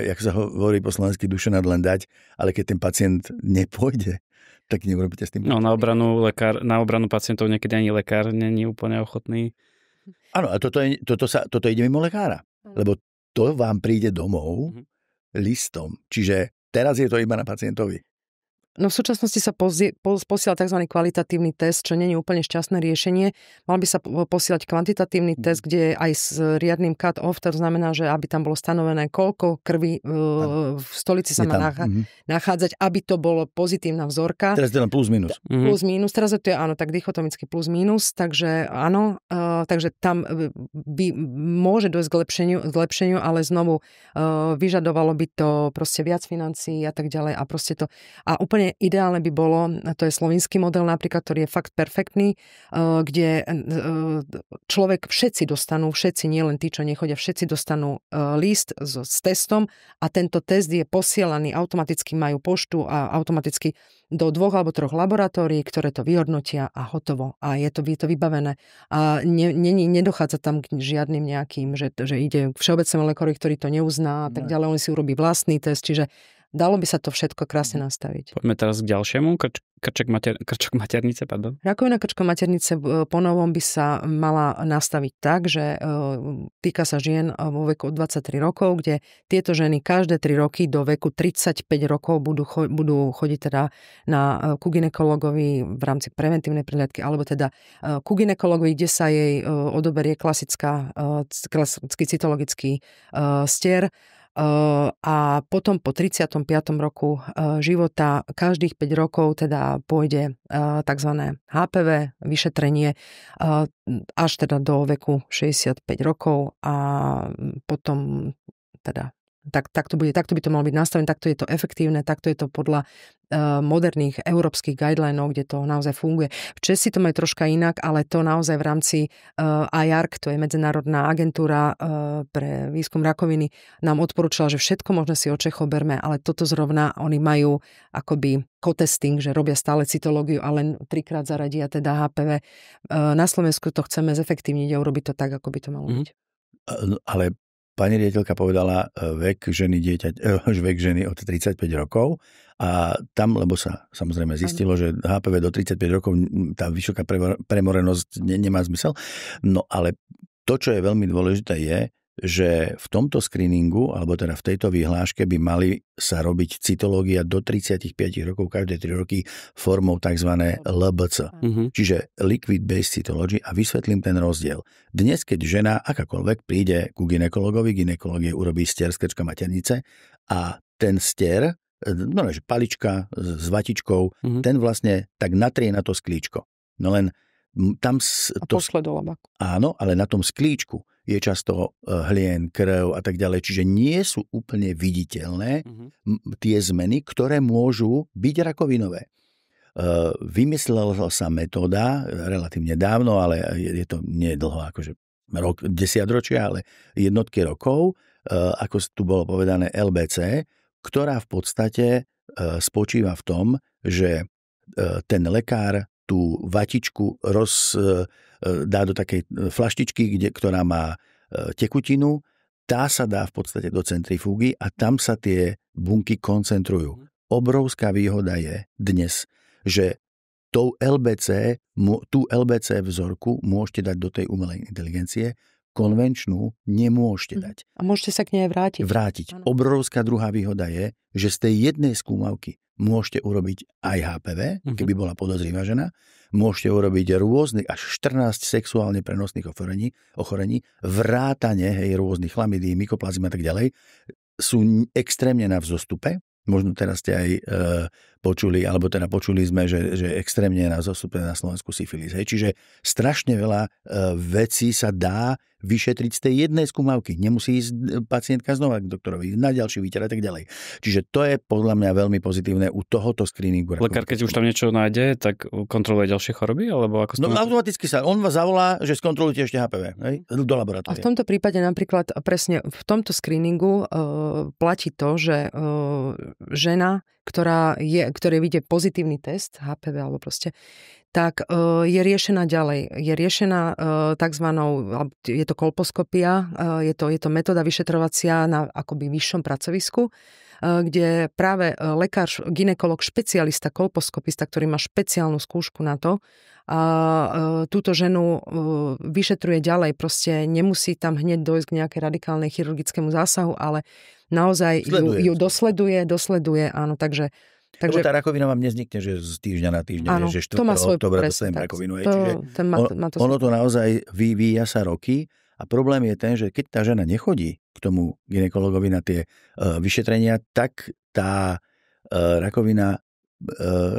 jak sa hovorí po slovensky, dušu nad len dať, ale keď ten pacient nepôjde, tak neurobíte s tým. No na obranu pacientov niekedy ani lekár není úplne ochotný. Áno, a toto ide mimo lekára, lebo to vám príde domov listom. Čiže teraz je to iba na pacientovi. No v súčasnosti sa posiela tzv. Kvalitatívny test, čo nie je úplne šťastné riešenie. Mal by sa posielať kvantitatívny test, kde aj s riadnym cut-off, to znamená, že aby tam bolo stanovené, koľko krvi v stolici sa má nachádzať, aby to bolo pozitívna vzorka. Teraz je to plus minus. Plus minus, teraz to je áno, tak dichotomicky plus minus, takže áno, takže tam môže dojsť k lepšeniu, ale znovu vyžadovalo by to proste viac financií a tak ďalej a proste to. A úplne ideálne by bolo, to je slovinský model napríklad, ktorý je fakt perfektný, kde všetci dostanú, nielen tí, čo nechodia, všetci dostanú list s testom a tento test je posielaný, automaticky majú poštu a automaticky do 2 alebo 3 laboratórií, ktoré to vyhodnotia a hotovo. A je to vybavené. A nedochádza tam k žiadnym nejakým, že ide k všeobecnému lekárovi, ktorý to neuzná a tak ďalej, on si urobí vlastný test, čiže dalo by sa to všetko krásne nastaviť. Poďme teraz k ďalšiemu. Krčok maternice, pardon. Rakovina krčka maternice ponovom by sa mala nastaviť tak, že týka sa žien vo veku od 23 rokov, kde tieto ženy každé 3 roky do veku 35 rokov budú chodiť teda ku gynekologovi v rámci preventívnej prehliadky, alebo teda ku gynekologovi, kde sa jej odoberie klasický cytologický stier. A potom po 35. roku života každých 5 rokov teda pôjde tzv. HPV vyšetrenie až teda do veku 65 rokov a potom teda takto by to malo byť nastavené, takto je to efektívne, takto je to podľa moderných európskych guidelinov, kde to naozaj funguje. V Česi to majú troška inak, ale to naozaj v rámci IARC, to je Medzinárodná agentúra pre výskum rakoviny, nám odporúčala, že všetko možno si od Čechov berme, ale toto zrovna oni majú akoby co-testing, že robia stále cytológiu a len 3-krát zaradia teda HPV. Na Slovensku to chceme zefektívniť a urobiť to tak, ako by to malo byť. Ale pani riaditeľka povedala vek ženy od 35 rokov a tam, lebo sa samozrejme zistilo, že HPV do 35 rokov, tá vysoká premorenosť nemá zmysel. No ale to, čo je veľmi dôležité je, že v tomto screeningu, alebo teda v tejto vyhláške by mali sa robiť cytológia do 35 rokov, každé 3 roky formou tzv. LBC. Čiže Liquid Based Cytology a vysvetlím ten rozdiel. Dnes, keď žena akákoľvek príde ku gynekológovi, gynekológie urobí stier z krčka maternice a ten stier, že palička s vatičkou, ten vlastne tak natrie na to sklíčko. No len tam pošle do labaku. Áno, ale na tom sklíčku je často hlien, krv a tak ďalej. Čiže nie sú úplne viditeľné tie zmeny, ktoré môžu byť rakovinové. Vymyslela sa metóda relatívne dávno, ale je to nie dlho, akože rok, 10 ročia, ale jednotky rokov, ako tu bolo povedané LBC, ktorá v podstate spočíva v tom, že ten lekár tú vatičku dá do takej flaštičky, ktorá má tekutinu, tá sa dá v podstate do centrifúgy a tam sa tie bunky koncentrujú. Obrovská výhoda je dnes, že tú LBC vzorku môžete dať do tej umelej inteligencie, konvenčnú nemôžete dať. A môžete sa k nej vrátiť. Ano. Obrovská druhá výhoda je, že z tej jednej skúmavky môžete urobiť aj HPV, keby bola podozrivá žena. Môžete urobiť rôznych, až 14 sexuálne prenosných ochorení, vrátane rôznych chlamydí, mykoplazmy a tak ďalej, sú extrémne na vzostupe. Možno teraz ste aj počuli, alebo teda počuli sme, že extrémne na vzostupe na Slovensku syfilis. Čiže strašne veľa vecí sa dá vyšetriť z tej jednej skúmavky. Nemusí ísť pacientka znova k doktorovi, na ďalší výter a tak ďalej. Čiže to je podľa mňa veľmi pozitívne u tohoto screeningu. Lekár, keď už tam niečo nájde, tak kontroluje ďalšie choroby? Alebo ako automaticky on vás zavolá, že skontrolujte ešte HPV do laboratória. A v tomto prípade napríklad presne v tomto screeningu platí to, že žena, ktorej vyjde pozitívny test HPV alebo proste, tak je riešená ďalej. Je riešená takzvanou, je to kolposkopia, je to metóda vyšetrovacia na akoby vyššom pracovisku, kde práve lekár, gynekolog, špecialista, kolposkopista, ktorý má špeciálnu skúšku na to, a túto ženu vyšetruje ďalej. Proste nemusí tam hneď dojsť k nejakej radikálnej chirurgickému zásahu, ale naozaj ju dosleduje, áno, takže Takže lebo tá rakovina vám neznikne, že z týždňa na týždeň, áno, že 4. októbra dostanem rakovinu. Ono to naozaj vyvíja sa roky a problém je ten, že keď tá žena nechodí k tomu gynekologovi na tie vyšetrenia, tak tá rakovina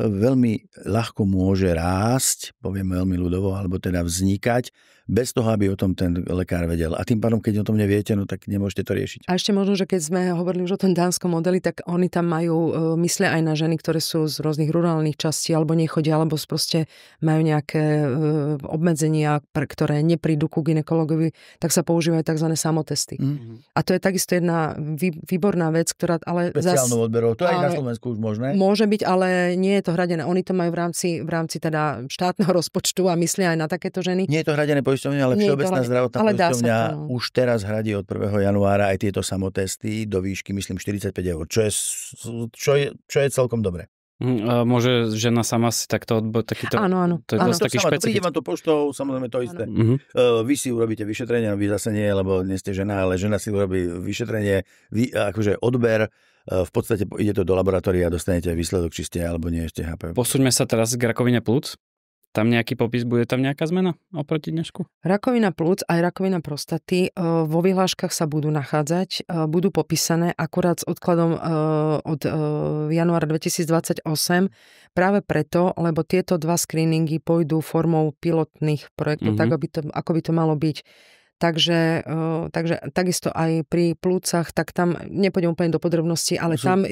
veľmi ľahko môže rásť, poviem veľmi ľudovo, alebo teda vznikať, bez toho, aby o tom ten lekár vedel. A tým pádom, keď o tom neviete, no tak nemôžete to riešiť. A ešte možno, že keď sme hovorili už o tom dánskom modeli, tak oni tam majú, myslia aj na ženy, ktoré sú z rôznych rurálnych častí, alebo nechodia, alebo proste majú nejaké obmedzenia, ktoré neprídu ku gynekologovi, tak sa používajú tzv. Samotesty. A to je takisto jedna výborná vec, ktorá ale špeciálnou odberou. To aj na Slovensku už možné? Môže byť, ale nie je to hradené. Oni to majú v rámci teda štátneho rozpočtu a myslia aj na takéto ženy. Nie je to hradené poisťovňa, ale Všeobecná zdravotná poisťovňa už teraz hradí od 1. januára aj tieto samotesty do výšky, myslím, 45 €, čo je celkom dobre. Môže žena sama si takto takýto... Áno. To je dosť taký špecifický. Príde vám to poštou, samozrejme to isté. Vy si urobíte vyšetrenie, vy zase nie, lebo nie ste žena, ale žena si urobí vyšetrenie, akože odber, v podstate ide to do laboratória a dostanete výsledok, či ste alebo nie ste HPV. Posúďme sa teraz k rakovine plúc. Tam nejaký popis, bude tam nejaká zmena oproti dnešku? Rakovina plúc aj rakovina prostaty vo vyhláškach sa budú nachádzať, budú popísané akurát s odkladom od januára 2028, práve preto, lebo tieto dva screeningy pôjdu formou pilotných projektov, tak ako by to malo byť. Takže takisto aj pri plúcach, tak tam nepôjdem úplne do podrobností, ale tam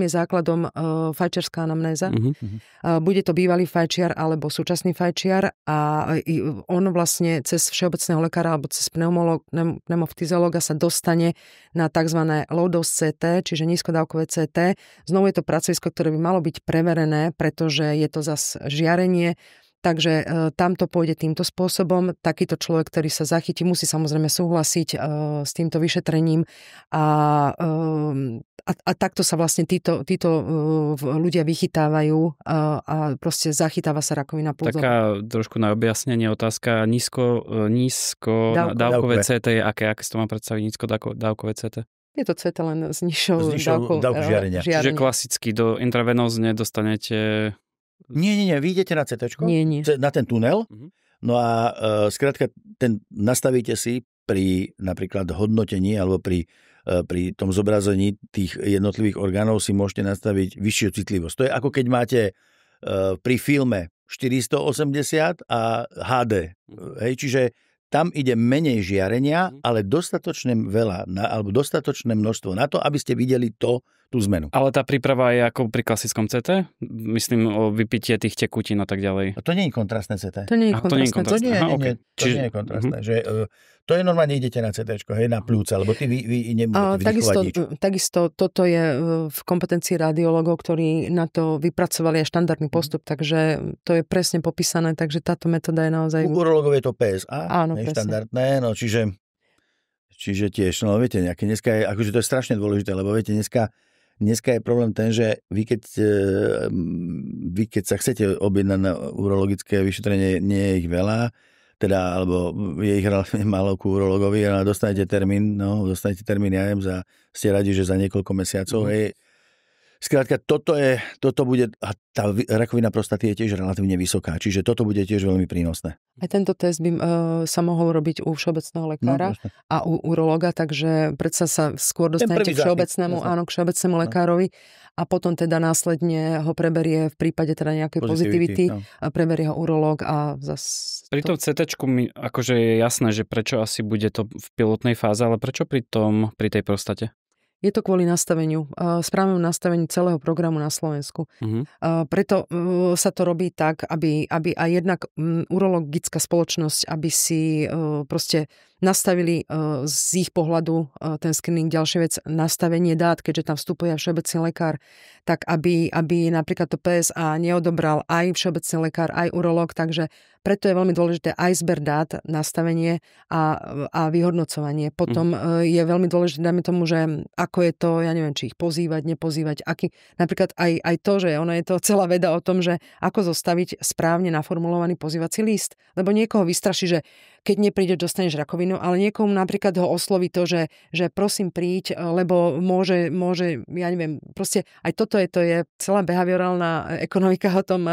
je základom fajčiarská anamnéza. Bude to bývalý fajčiar alebo súčasný fajčiar a on vlastne cez všeobecného lekára alebo cez pneumofyziológa sa dostane na tzv. low-dose CT, čiže nízkodávkové CT. Znovu je to pracovisko, ktoré by malo byť preverené, pretože je to zas žiarenie. Takže tam to pôjde týmto spôsobom. Takýto človek, ktorý sa zachytí, musí samozrejme súhlasiť s týmto vyšetrením a takto sa vlastne títo ľudia vychytávajú a proste zachytáva sa rakovina plúc. Taká trošku na objasnenie otázka. Nízko dávkové CT je aké? Aké si to má predstaviť? Nízko dávkové CT? Je to CT len s nižšou dávkou žiarenia. Čiže klasicky do intravenózne dostanete... Nie, vy idete na CT-čko, na ten tunel, no a skrátka nastavíte si pri napríklad hodnotení alebo pri tom zobrazení tých jednotlivých orgánov si môžete nastaviť vyššiu citlivosť. To je ako keď máte pri filme 480 a HD. Hej, čiže tam ide menej žiarenia, ale dostatočné množstvo na to, aby ste videli tú zmenu. Ale tá príprava je ako pri klasickom CT? Myslím o vypitie tých tekutín a tak ďalej. A to nie je kontrastné CT. To nie je kontrastné. To nie je kontrastné. Že, to je normálne, idete na CT, hej, na pľúca, lebo vy nemôžete vychovať nič. Takisto toto je v kompetencii radiologov, ktorí na to vypracovali aj štandardný postup, takže to je presne popísané, takže táto metóda je naozaj... U urologov je to PSA, áno, štandardné, no čiže tiež, no viete, dneska je, akože to je strašne dôležité, lebo viete, dneska je problém ten, že vy keď sa chcete objednať na urologické vyšetrenie, nie je ich veľa, teda, alebo je ich relatívne málo ku urologovi, ale dostanete termín, ja neviem, ste radi, že za niekoľko mesiacov. Skrátka, toto bude, a tá rakovina prostaty je tiež relatívne vysoká, čiže toto bude tiež veľmi prínosné. Aj tento test by sa mohol robiť u všeobecného lekára a u urologa, takže predsa sa skôr dostanete k všeobecnému lekárovi a potom teda následne ho preberie v prípade teda nejakej pozitivity a preberie ho urológ a zase... Pri tom CT-čku mi akože je jasné, že prečo asi bude to v pilotnej fáze, ale prečo pri tej prostate? Je to kvôli nastaveniu, správnemu nastaveniu celého programu na Slovensku. Preto sa to robí tak, aby aj jednak urologická spoločnosť, aby si proste nastavili z ich pohľadu ten screening. Ďalšia vec, nastavenie dát, keďže tam vstupuje všeobecný lekár, tak aby napríklad to PSA neodobral aj všeobecný lekár, aj urológ, takže preto je veľmi dôležité aj zber dát, nastavenie a vyhodnocovanie. Potom je veľmi dôležité, dajme tomu, že ako je to, ja neviem, či ich pozývať, nepozývať, napríklad aj to, že ono je to celá veda o tom, že ako zostaviť správne naformulovaný pozývací list. Lebo niekoho vystraší, že keď neprídeš, dostaneš rakovinu, ale niekomu napríklad ho osloví to, že prosím príď, lebo môže, ja neviem, proste aj toto to je celá behaviorálna ekonomika o tom.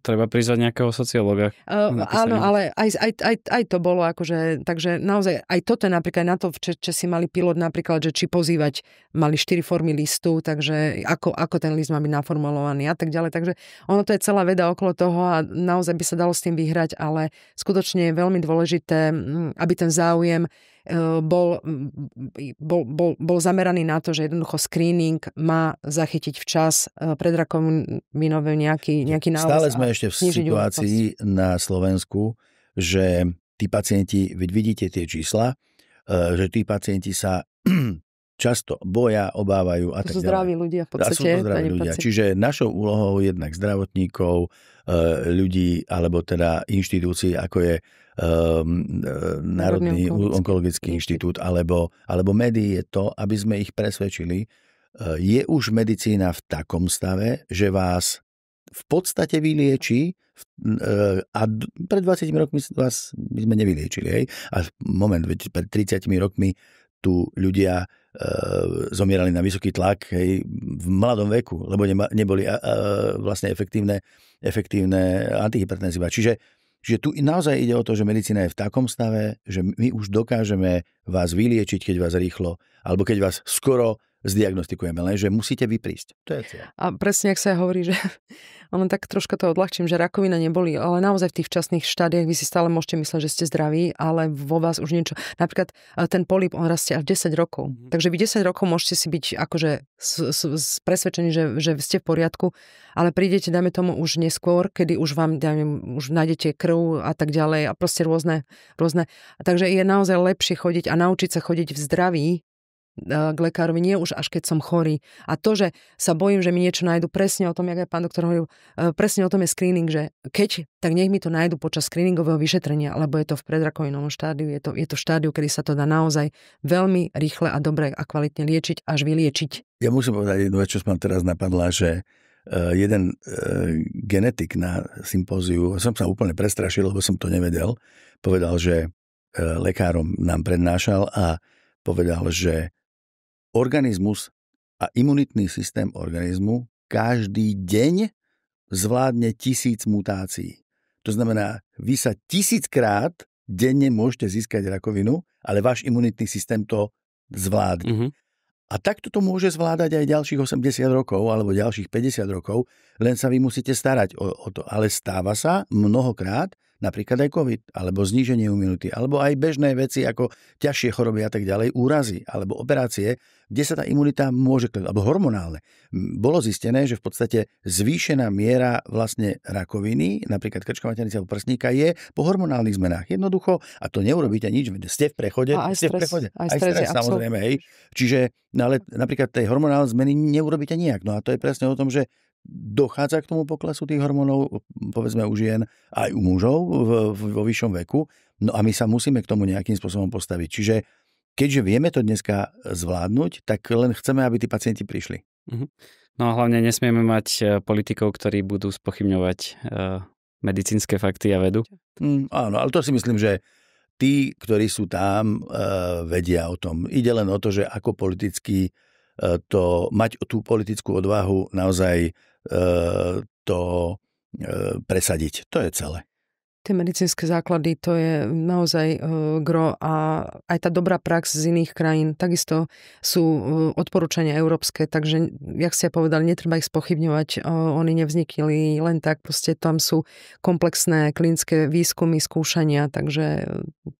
Treba prizvať nejakého sociológa. Áno, ale aj to bolo akože, takže naozaj aj toto je napríklad na to, že si mali pilot napríklad, že či pozývať, mali 4 formy listu, takže ako ten list má byť naformulovaný a tak ďalej. Takže ono to je celá veda okolo toho a naozaj by sa dalo s tým vyhrať, ale skutočne je veľmi dôležité, aby ten záujem bol zameraný na to, že jednoducho screening má zachytiť včas pred rakovinou nejaký návoz. Stále sme ešte v situácii na Slovensku, že tí pacienti, veď vidíte tie čísla, že tí pacienti sa často boja, obávajú a tak ďalej. To sú zdraví ľudia v podstate. Sú to zdraví ľudia. Čiže našou úlohou jednak zdravotníkov, ľudí, alebo teda inštitúcií, ako je Národný onkologický inštitút, alebo médií, je to, aby sme ich presvedčili. Je už medicína v takom stave, že vás v podstate vyliečí a pred 20 rokmi vás my sme nevyliečili. Hej? A moment, pred 30 rokmi tu ľudia zomierali na vysoký tlak, hej, v mladom veku, lebo neboli vlastne efektívne antihypertenzíva. Čiže tu naozaj ide o to, že medicína je v takom stave, že my už dokážeme vás vyliečiť, keď vás rýchlo, alebo keď vás skoro zdiagnostikujeme, lenže musíte vyprísť. To je cieľ. A presne, ak sa hovorí, že len tak troška to odľahčím, že rakovina neboli, ale naozaj v tých včasných štádiách vy si stále môžete mysleť, že ste zdraví, ale vo vás už niečo. Napríklad ten polip, on rastie až 10 rokov. Takže vy 10 rokov môžete si byť akože presvedčení, že ste v poriadku, ale prídete, dáme tomu už neskôr, kedy už vám, už nájdete krv a tak ďalej a proste rôzne. Takže je naozaj lepšie chodiť a naučiť sa chodiť v zdraví k lekárovi, nie už až keď som chorý. A to, že sa bojím, že mi niečo nájdu, presne o tom, jak aj pán doktor hovoril, presne o tom je screening, že keď, tak nech mi to nájdu počas screeningového vyšetrenia, alebo je to v predrakovinovom štádiu, je to v štádiu, kedy sa to dá naozaj veľmi rýchle a dobre a kvalitne liečiť, až vyliečiť. Ja musím povedať jednu vec, čo ma teraz napadla, že jeden genetik na sympóziu, som sa úplne prestrašil, lebo som to nevedel, povedal, že lekárom nám prednášal a povedal, že organizmus a imunitný systém organizmu každý deň zvládne 1000 mutácií. To znamená, vy sa 1000-krát denne môžete získať rakovinu, ale váš imunitný systém to zvládne. Mm-hmm. A takto to môže zvládať aj ďalších 80 rokov alebo ďalších 50 rokov, len sa vy musíte starať o to. Ale stáva sa mnohokrát, napríklad aj COVID, alebo zníženie imunity, alebo aj bežné veci ako ťažšie choroby a tak ďalej, úrazy alebo operácie, kde sa tá imunita môže klesať, alebo hormonálne. Bolo zistené, že v podstate zvýšená miera vlastne rakoviny, napríklad krčka maternice alebo prsníka, je po hormonálnych zmenách. Jednoducho, a to neurobíte nič, ste v prechode, aj stres, samozrejme, hej. Čiže, ale napríklad tej hormonálne zmeny neurobíte nijak. No a to je presne o tom, že dochádza k tomu poklesu tých hormónov, povedzme u žien, aj u mužov vo vyššom veku. No a my sa musíme k tomu nejakým spôsobom postaviť. Čiže keďže vieme to dneska zvládnuť, tak len chceme, aby tí pacienti prišli. No a hlavne nesmieme mať politikov, ktorí budú spochybňovať medicínske fakty a vedu. Áno, ale to si myslím, že tí, ktorí sú tam, vedia o tom. Ide len o to, že ako politicky mať tú politickú odvahu naozaj to presadiť. To je celé. Tie medicínske základy, to je naozaj gro a aj tá dobrá prax z iných krajín, takisto sú odporúčania európske, takže, jak ste povedali, netreba ich spochybňovať, oni nevznikli len tak, proste tam sú komplexné klinické výskumy, skúšania, takže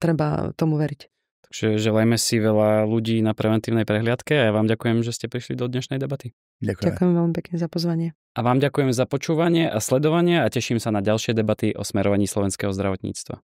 treba tomu veriť. Takže želajme si veľa ľudí na preventívnej prehliadke a ja vám ďakujem, že ste prišli do dnešnej debaty. Ďakujem veľmi pekne za pozvanie. A vám ďakujem za počúvanie a sledovanie a teším sa na ďalšie debaty o smerovaní slovenského zdravotníctva.